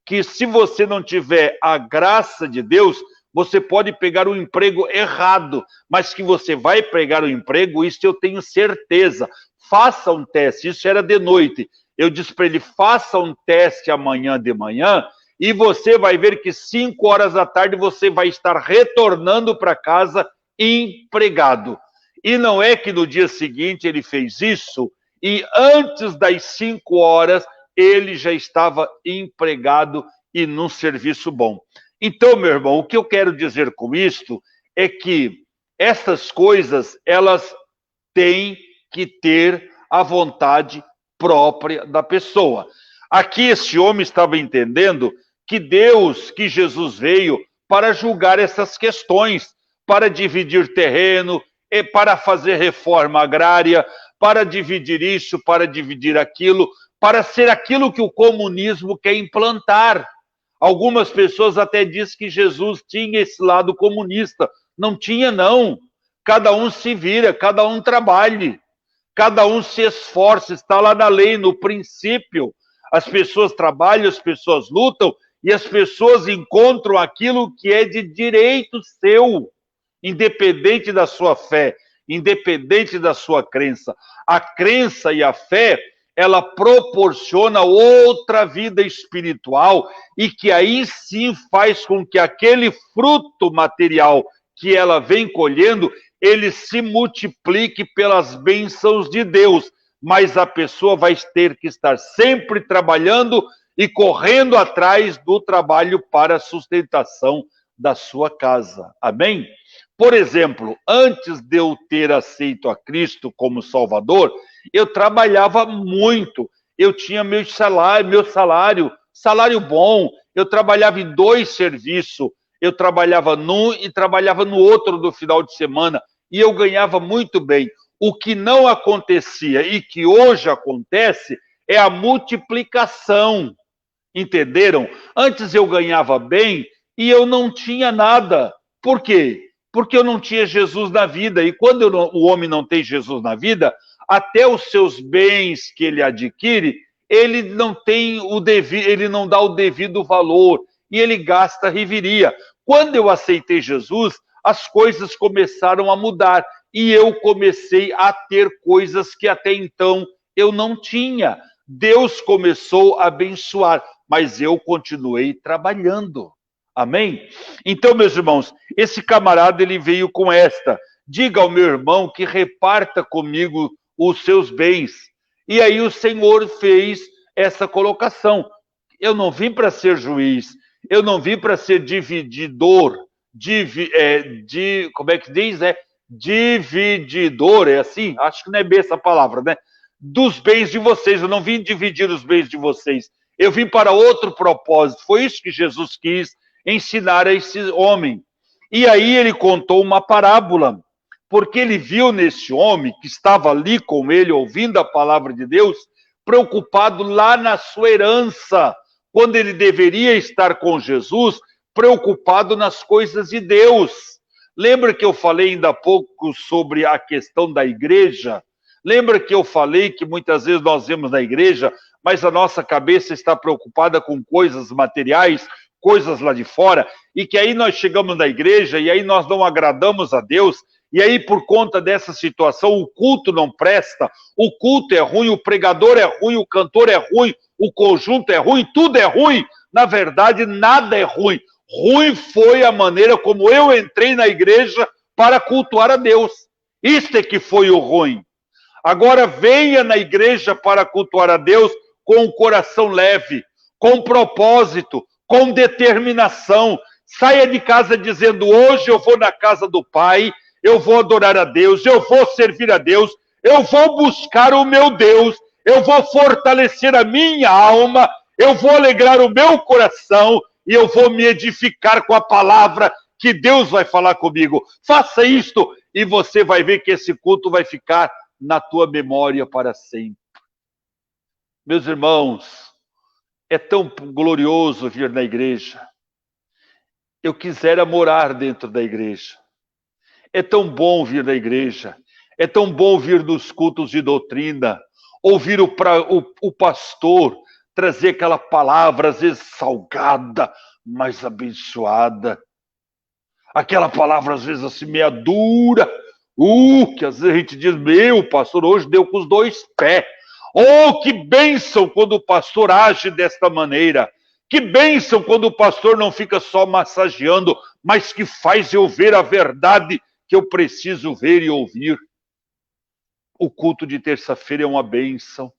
que se você não tiver a graça de Deus, você pode pegar um emprego errado, mas que você vai pegar o emprego, isso eu tenho certeza. Faça um teste, isso era de noite. Eu disse para ele, faça um teste amanhã de manhã, e você vai ver que 5 horas da tarde você vai estar retornando para casa empregado. E não é que no dia seguinte ele fez isso, e antes das 5 horas ele já estava empregado e num serviço bom. Então, meu irmão, o que eu quero dizer com isto é que essas coisas, elas tem que ter a vontade própria da pessoa. Aqui esse homem estava entendendo que Jesus veio para julgar essas questões, para dividir terreno, e para fazer reforma agrária, para dividir isso, para dividir aquilo, para ser aquilo que o comunismo quer implantar. Algumas pessoas até dizem que Jesus tinha esse lado comunista. Não tinha, não. Cada um se vira, cada um trabalhe, cada um se esforce, está lá na lei, no princípio. As pessoas trabalham, as pessoas lutam e as pessoas encontram aquilo que é de direito seu, independente da sua fé, independente da sua crença. A crença e a fé, ela proporciona outra vida espiritual e que aí sim faz com que aquele fruto material que ela vem colhendo, ele se multiplique pelas bênçãos de Deus. Mas a pessoa vai ter que estar sempre trabalhando e correndo atrás do trabalho para a sustentação da sua casa. Amém? Por exemplo, antes de eu ter aceito a Cristo como Salvador, eu trabalhava muito. Eu tinha meu salário bom. Eu trabalhava em 2 serviços. Eu trabalhava num e trabalhava no outro no final de semana. E eu ganhava muito bem. O que não acontecia e que hoje acontece é a multiplicação. Entenderam? Antes eu ganhava bem e eu não tinha nada. Por quê? Porque eu não tinha Jesus na vida. E quando o homem não tem Jesus na vida, até os seus bens que ele adquire, ele não tem ele não dá o devido valor e ele gasta a reviria. Quando eu aceitei Jesus, as coisas começaram a mudar e eu comecei a ter coisas que até então eu não tinha. Deus começou a abençoar, mas eu continuei trabalhando. Amém? Então, meus irmãos, esse camarada, ele veio com esta: diga ao meu irmão que reparta comigo os seus bens. E aí o Senhor fez essa colocação. Eu não vim para ser juiz, eu não vim para ser divididor, como é que diz? Divididor, é assim? Acho que não é bem essa palavra, né? Dos bens de vocês, eu não vim dividir os bens de vocês. Eu vim para outro propósito. Foi isso que Jesus quis ensinar a esse homem. E aí ele contou uma parábola, porque ele viu nesse homem que estava ali com ele, ouvindo a palavra de Deus, preocupado lá na sua herança, quando ele deveria estar com Jesus, preocupado nas coisas de Deus. Lembra que eu falei ainda há pouco sobre a questão da igreja? Lembra que eu falei que muitas vezes nós vemos na igreja, mas a nossa cabeça está preocupada com coisas materiais, coisas lá de fora, e que aí nós chegamos na igreja e aí nós não agradamos a Deus, e aí por conta dessa situação o culto não presta, o culto é ruim, o pregador é ruim, o cantor é ruim, o conjunto é ruim, tudo é ruim. Na verdade, nada é ruim. Ruim foi a maneira como eu entrei na igreja para cultuar a Deus. Isto é que foi o ruim. Agora venha na igreja para cultuar a Deus com o coração leve, com propósito, com determinação. Saia de casa dizendo: hoje eu vou na casa do Pai, eu vou adorar a Deus, eu vou servir a Deus, eu vou buscar o meu Deus, eu vou fortalecer a minha alma, eu vou alegrar o meu coração e eu vou me edificar com a palavra que Deus vai falar comigo. Faça isto e você vai ver que esse culto vai ficar na tua memória para sempre. Meus irmãos, é tão glorioso vir na igreja. Eu quisera morar dentro da igreja. É tão bom vir na igreja. É tão bom vir nos cultos de doutrina, ouvir o pastor trazer aquela palavra, às vezes salgada, mas abençoada. Aquela palavra, às vezes, assim, meia dura. Que às vezes a gente diz: meu, pastor, hoje deu com os 2 pés. Oh, que bênção quando o pastor age desta maneira. Que bênção quando o pastor não fica só massageando, mas que faz eu ver a verdade que eu preciso ver e ouvir. O culto de terça-feira é uma bênção.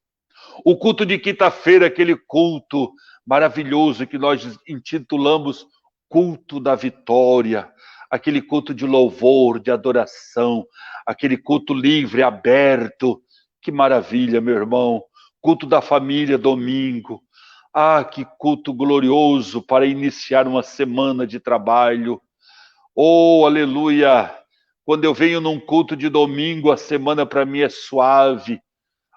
O culto de quinta-feira, aquele culto maravilhoso que nós intitulamos culto da vitória. aquele culto de louvor, de adoração, aquele culto livre, aberto. Que maravilha, meu irmão. Culto da família, domingo. Ah, que culto glorioso para iniciar uma semana de trabalho. Oh, aleluia! Quando eu venho num culto de domingo, a semana para mim é suave.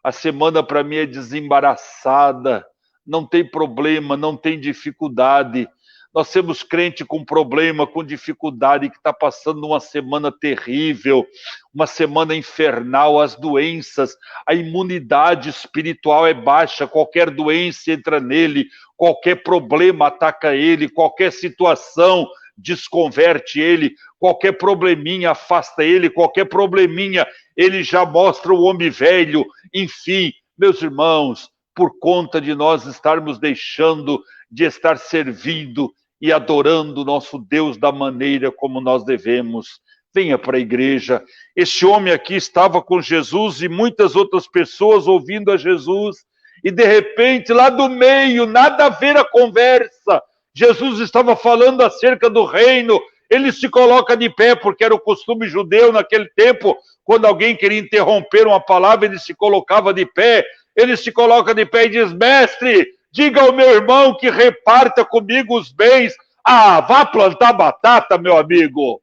A semana para mim é desembaraçada. Não tem problema, não tem dificuldade. Nós temos crente com problema, com dificuldade, que está passando uma semana terrível, uma semana infernal, as doenças, a imunidade espiritual é baixa, qualquer doença entra nele, qualquer problema ataca ele, qualquer situação desconverte ele, qualquer probleminha afasta ele, qualquer probleminha ele já mostra o homem velho. Enfim, meus irmãos, por conta de nós estarmos deixando de estar servindo e adorando o nosso Deus da maneira como nós devemos. Venha para a igreja. Este homem aqui estava com Jesus e muitas outras pessoas ouvindo a Jesus, e de repente, lá do meio, nada a ver a conversa, Jesus estava falando acerca do reino. Ele se coloca de pé, porque era o costume judeu naquele tempo, quando alguém queria interromper uma palavra, ele se colocava de pé. Ele se coloca de pé e diz: mestre, diga ao meu irmão que reparta comigo os bens. Ah, vá plantar batata, meu amigo.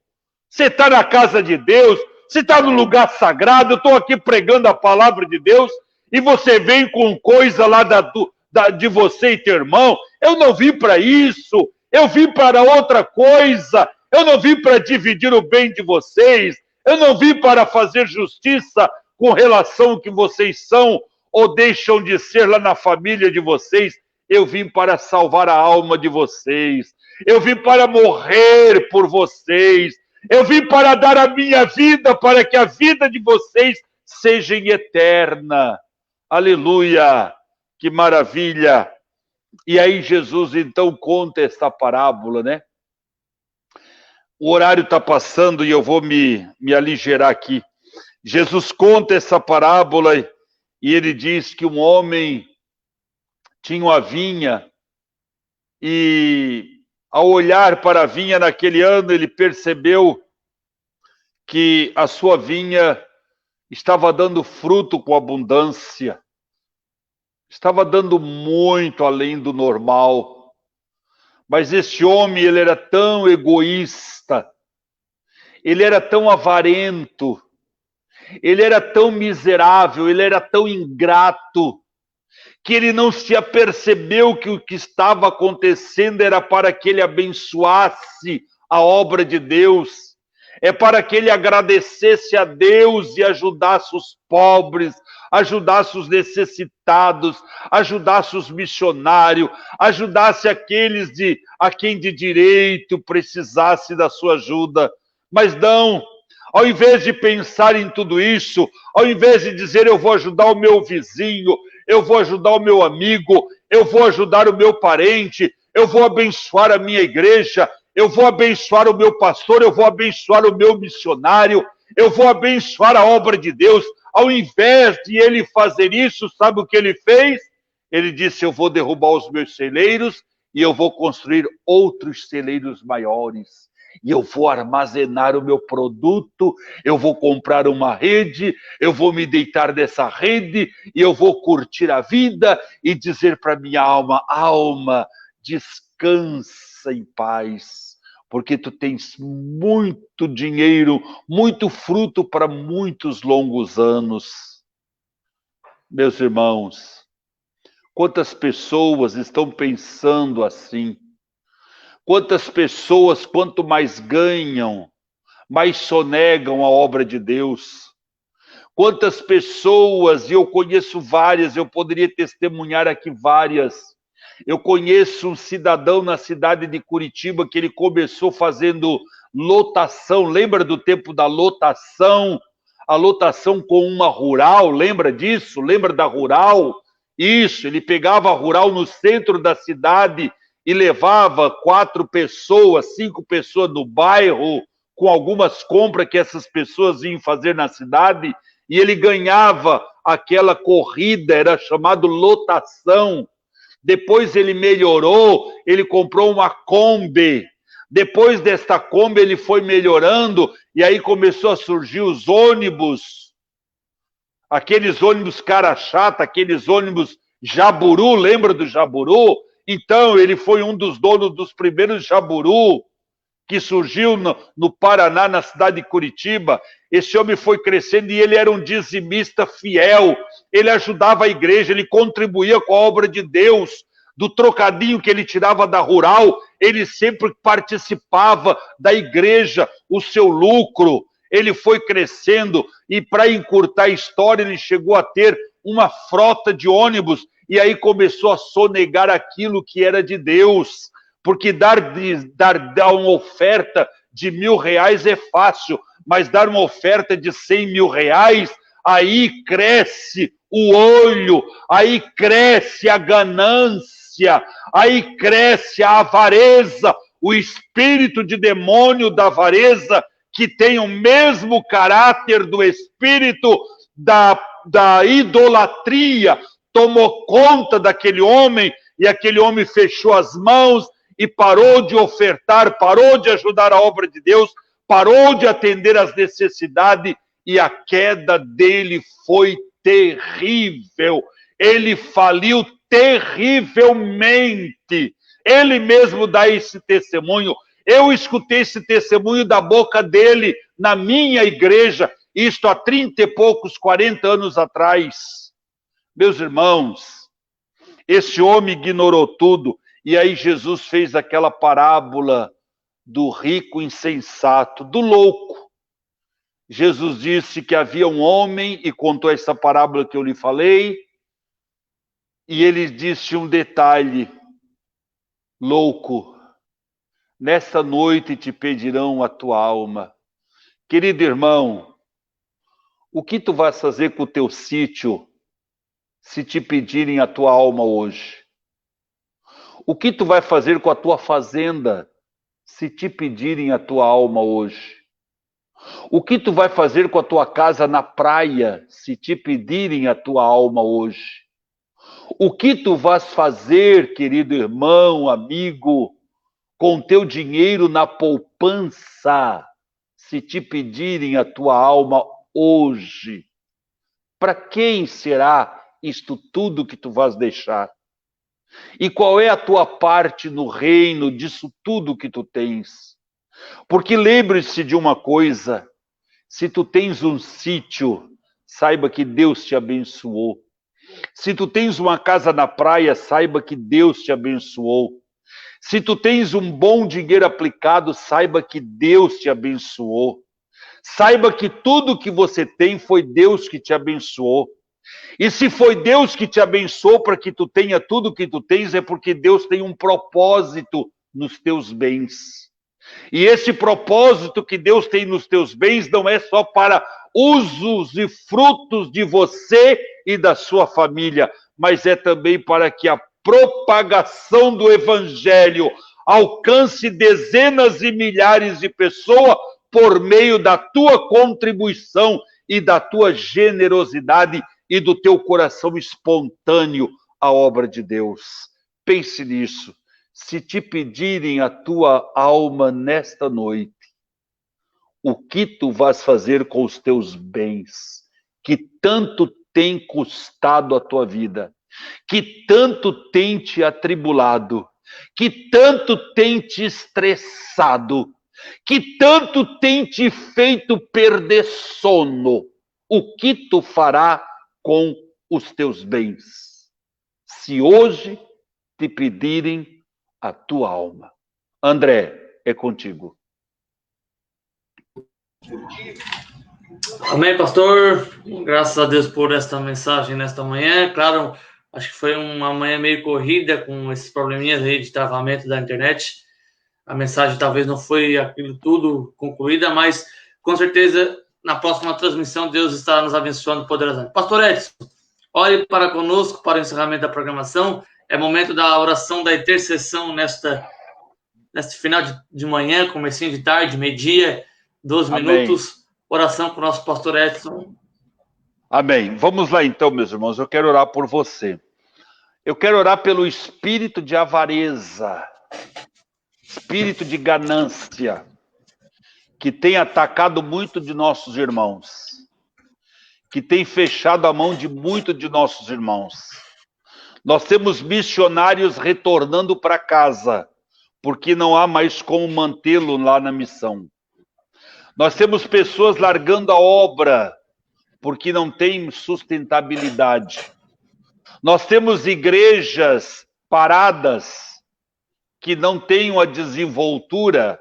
Você está na casa de Deus, você está no lugar sagrado, eu estou aqui pregando a palavra de Deus, e você vem com coisa lá de você e teu irmão. Eu não vim para isso, eu vim para outra coisa. Eu não vim para dividir o bem de vocês, eu não vim para fazer justiça com relação ao que vocês são ou deixam de ser lá na família de vocês. Eu vim para salvar a alma de vocês, eu vim para morrer por vocês, eu vim para dar a minha vida para que a vida de vocês seja eterna. Aleluia, que maravilha. E aí Jesus então conta esta parábola, né? O horário está passando e eu vou me aligerar aqui. Jesus conta essa parábola e ele diz que um homem tinha uma vinha e, ao olhar para a vinha naquele ano, ele percebeu que a sua vinha estava dando fruto com abundância, estava dando muito além do normal. Mas este homem, ele era tão egoísta, ele era tão avarento, ele era tão miserável, ele era tão ingrato, que ele não se apercebeu que o que estava acontecendo era para que ele abençoasse a obra de Deus, é para que ele agradecesse a Deus e ajudasse os pobres, ajudasse os necessitados, ajudasse os missionários, ajudasse aqueles a quem de direito precisasse da sua ajuda. Mas não, ao invés de pensar em tudo isso, ao invés de dizer eu vou ajudar o meu vizinho, eu vou ajudar o meu amigo, eu vou ajudar o meu parente, eu vou abençoar a minha igreja, eu vou abençoar o meu pastor, eu vou abençoar o meu missionário, eu vou abençoar a obra de Deus. Ao invés de ele fazer isso, sabe o que ele fez? Ele disse: eu vou derrubar os meus celeiros e eu vou construir outros celeiros maiores. E eu vou armazenar o meu produto, eu vou comprar uma rede, eu vou me deitar nessa rede e eu vou curtir a vida e dizer para minha alma: alma, descansa em paz, porque tu tens muito dinheiro, muito fruto para muitos longos anos. Meus irmãos, quantas pessoas estão pensando assim? Quantas pessoas, quanto mais ganham, mais sonegam a obra de Deus? Quantas pessoas, e eu conheço várias, eu poderia testemunhar aqui várias. Eu conheço um cidadão na cidade de Curitiba que ele começou fazendo lotação. Lembra do tempo da lotação? A lotação com uma rural, lembra disso? Lembra da rural? Isso, ele pegava a rural no centro da cidade e levava 4 pessoas, 5 pessoas no bairro, com algumas compras que essas pessoas iam fazer na cidade, e ele ganhava aquela corrida, era chamado lotação. Depois ele melhorou, ele comprou uma Kombi. Depois desta Kombi, ele foi melhorando, e aí começou a surgir os ônibus, aqueles ônibus cara chata, aqueles ônibus Jaburu, lembra do Jaburu? Então, ele foi um dos donos dos primeiros Jaburu, que surgiu no Paraná, na cidade de Curitiba. Esse homem foi crescendo e ele era um dizimista fiel, ele ajudava a igreja, ele contribuía com a obra de Deus. Do trocadinho que ele tirava da rural, ele sempre participava da igreja, o seu lucro. Ele foi crescendo e, para encurtar a história, ele chegou a ter uma frota de ônibus e aí começou a sonegar aquilo que era de Deus. Porque dar uma oferta de R$1.000 é fácil, mas dar uma oferta de R$100.000, aí cresce o olho, aí cresce a ganância, aí cresce a avareza, o espírito de demônio da avareza, que tem o mesmo caráter do espírito da idolatria, tomou conta daquele homem, e aquele homem fechou as mãos e parou de ofertar, parou de ajudar a obra de Deus, parou de atender às necessidades, e a queda dele foi terrível. Ele faliu terrivelmente. Ele mesmo dá esse testemunho. Eu escutei esse testemunho da boca dele na minha igreja, isto há 30 e poucos, 40 anos atrás. Meus irmãos, esse homem ignorou tudo, e aí Jesus fez aquela parábola do rico insensato, do louco. Jesus disse que havia um homem, e contou essa parábola que eu lhe falei, e ele disse um detalhe: louco, nesta noite te pedirão a tua alma. Querido irmão, o que tu vais fazer com o teu sítio se te pedirem a tua alma hoje? O que tu vai fazer com a tua fazenda se te pedirem a tua alma hoje? O que tu vai fazer com a tua casa na praia se te pedirem a tua alma hoje? O que tu vais fazer, querido irmão, amigo, com teu dinheiro na poupança se te pedirem a tua alma hoje? Para quem será isto tudo que tu vais deixar? E qual é a tua parte no reino disso tudo que tu tens? Porque lembre-se de uma coisa: se tu tens um sítio, saiba que Deus te abençoou. Se tu tens uma casa na praia, saiba que Deus te abençoou. Se tu tens um bom dinheiro aplicado, saiba que Deus te abençoou. Saiba que tudo que você tem foi Deus que te abençoou. E se foi Deus que te abençoou para que tu tenha tudo que tu tens, é porque Deus tem um propósito nos teus bens. E esse propósito que Deus tem nos teus bens não é só para usos e frutos de você e da sua família, mas é também para que a propagação do evangelho alcance dezenas e milhares de pessoas por meio da tua contribuição e da tua generosidade e do teu coração espontâneo à obra de Deus. Pense nisso. Se te pedirem a tua alma nesta noite, o que tu vais fazer com os teus bens, que tanto tem custado a tua vida, que tanto tem te atribulado, que tanto tem te estressado, que tanto tem te feito perder sono? O que tu fará com os teus bens, se hoje te pedirem a tua alma? André, é contigo. Amém, pastor. Graças a Deus por esta mensagem nesta manhã. Claro, acho que foi uma manhã meio corrida com esses probleminhas aí de travamento da internet. A mensagem talvez não foi aquilo tudo concluída, mas com certeza na próxima transmissão Deus estará nos abençoando poderosamente. Pastor Edson, ore para conosco para o encerramento da programação. É momento da oração da intercessão neste final de manhã, comecinho de tarde, meio-dia, 12 Amém. minutos. Oração com o nosso pastor Edson. Amém. Vamos lá então, meus irmãos. Eu quero orar por você. Eu quero orar pelo espírito de avareza espírito de ganância, que tem atacado muito de nossos irmãos, que tem fechado a mão de muito de nossos irmãos. Nós temos missionários retornando para casa, porque não há mais como mantê-lo lá na missão. Nós temos pessoas largando a obra, porque não tem sustentabilidade. Nós temos igrejas paradas, que não têm a desenvoltura,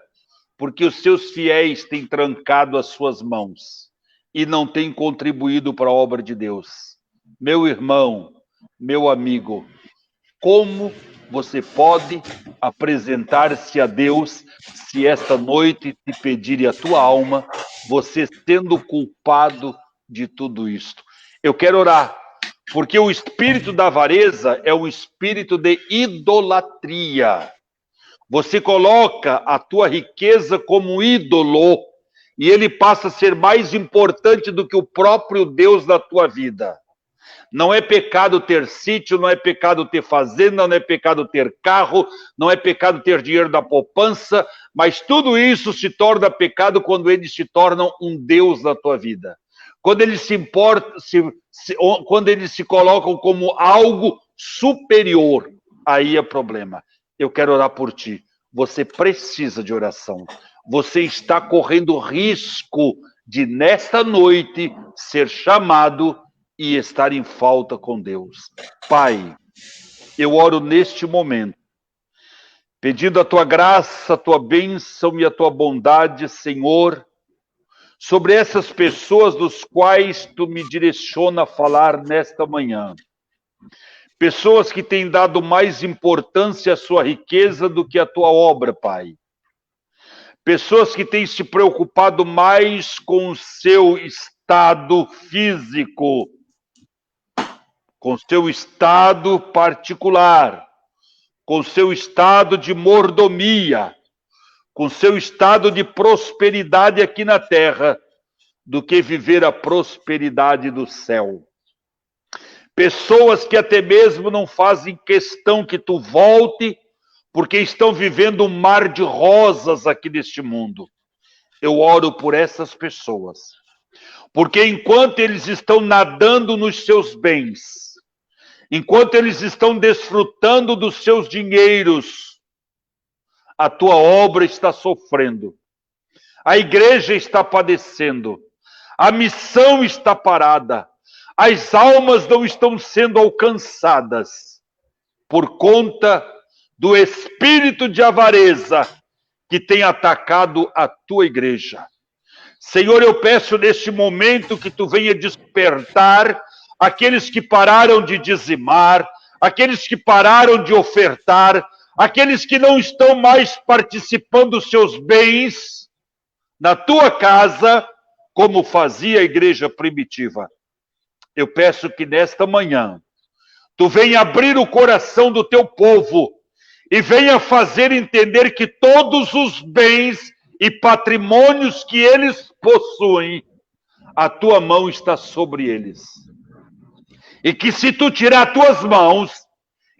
porque os seus fiéis têm trancado as suas mãos e não têm contribuído para a obra de Deus. Meu irmão, meu amigo, como você pode apresentar-se a Deus se esta noite te pedir a tua alma, você sendo culpado de tudo isto? Eu quero orar, porque o espírito da avareza é um espírito de idolatria. Você coloca a tua riqueza como ídolo e ele passa a ser mais importante do que o próprio Deus da tua vida. Não é pecado ter sítio, não é pecado ter fazenda, não é pecado ter carro, não é pecado ter dinheiro da poupança, mas tudo isso se torna pecado quando eles se tornam um Deus da tua vida. Quando eles quando eles se colocam como algo superior, aí é problema. Eu quero orar por ti. Você precisa de oração. Você está correndo risco de, nesta noite, ser chamado e estar em falta com Deus. Pai, eu oro neste momento, pedindo a tua graça, a tua bênção e a tua bondade, Senhor, sobre essas pessoas dos quais tu me direciona a falar nesta manhã. Pessoas que têm dado mais importância à sua riqueza do que à tua obra, Pai. Pessoas que têm se preocupado mais com o seu estado físico, com o seu estado particular, com o seu estado de mordomia, com o seu estado de prosperidade aqui na terra, do que viver a prosperidade do céu. Pessoas que até mesmo não fazem questão que tu volte, porque estão vivendo um mar de rosas aqui neste mundo. Eu oro por essas pessoas, porque enquanto eles estão nadando nos seus bens, enquanto eles estão desfrutando dos seus dinheiros, a tua obra está sofrendo, a igreja está padecendo, a missão está parada, as almas não estão sendo alcançadas por conta do espírito de avareza que tem atacado a tua igreja. Senhor, eu peço neste momento que tu venha despertar aqueles que pararam de dizimar, aqueles que pararam de ofertar, aqueles que não estão mais participando dos seus bens na tua casa, como fazia a igreja primitiva. Eu peço que nesta manhã tu venha abrir o coração do teu povo e venha fazer entender que todos os bens e patrimônios que eles possuem, a tua mão está sobre eles. E que se tu tirar as tuas mãos,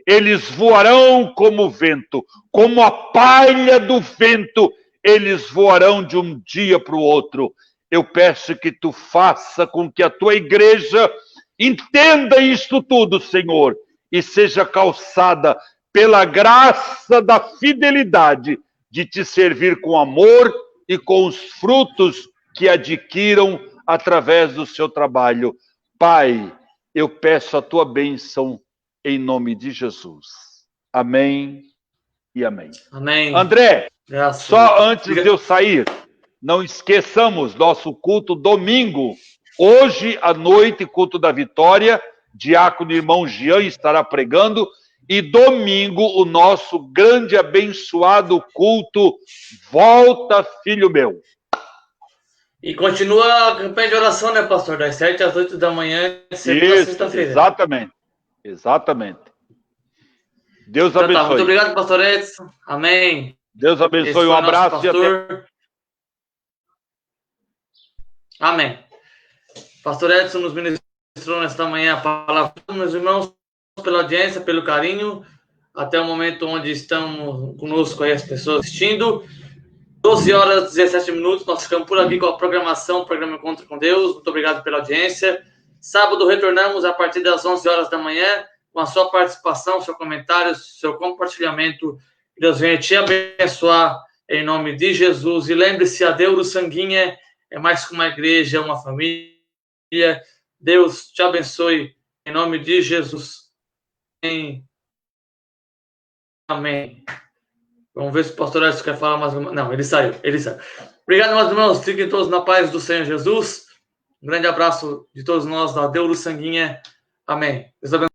eles voarão como o vento, como a palha do vento, eles voarão de um dia para o outro. Eu peço que tu faça com que a tua igreja entenda isto tudo, Senhor, e seja calçada pela graça da fidelidade de te servir com amor e com os frutos que adquiram através do seu trabalho. Pai, eu peço a tua bênção em nome de Jesus. Amém e amém. Amém. André, Graças só antes de eu sair, não esqueçamos nosso culto domingo. Hoje à noite, culto da vitória, diácono irmão Jean estará pregando, e domingo o nosso grande abençoado culto Volta, Filho Meu. E continua a campanha de oração, né, pastor? Das 7 às 8 da manhã, sempre na sexta-feira. Exatamente. Exatamente. Deus abençoe. Tá, muito obrigado, pastor Edson. Amém. Deus abençoe, um abraço e até... Amém. Pastor Edson nos ministrou nesta manhã a palavra. Meus irmãos, pela audiência, pelo carinho. até o momento onde estamos conosco aí as pessoas assistindo. 12 horas e 17 minutos, nós ficamos por aqui com a programação, o programa Encontro com Deus. Muito obrigado pela audiência. Sábado retornamos a partir das 11 horas da manhã, com a sua participação, seu comentário, seu compartilhamento. Que Deus venha te abençoar em nome de Jesus. E lembre-se, a Deus Sanguinha é mais que uma igreja, é uma família. Deus te abençoe em nome de Jesus. Amém. Vamos ver se o pastor Edson quer falar mais uma... Não, ele saiu. Obrigado, meus irmãos. Fiquem todos na paz do Senhor Jesus. Um grande abraço de todos nós, da Deus Sanguinha. Amém. Deus abençoe.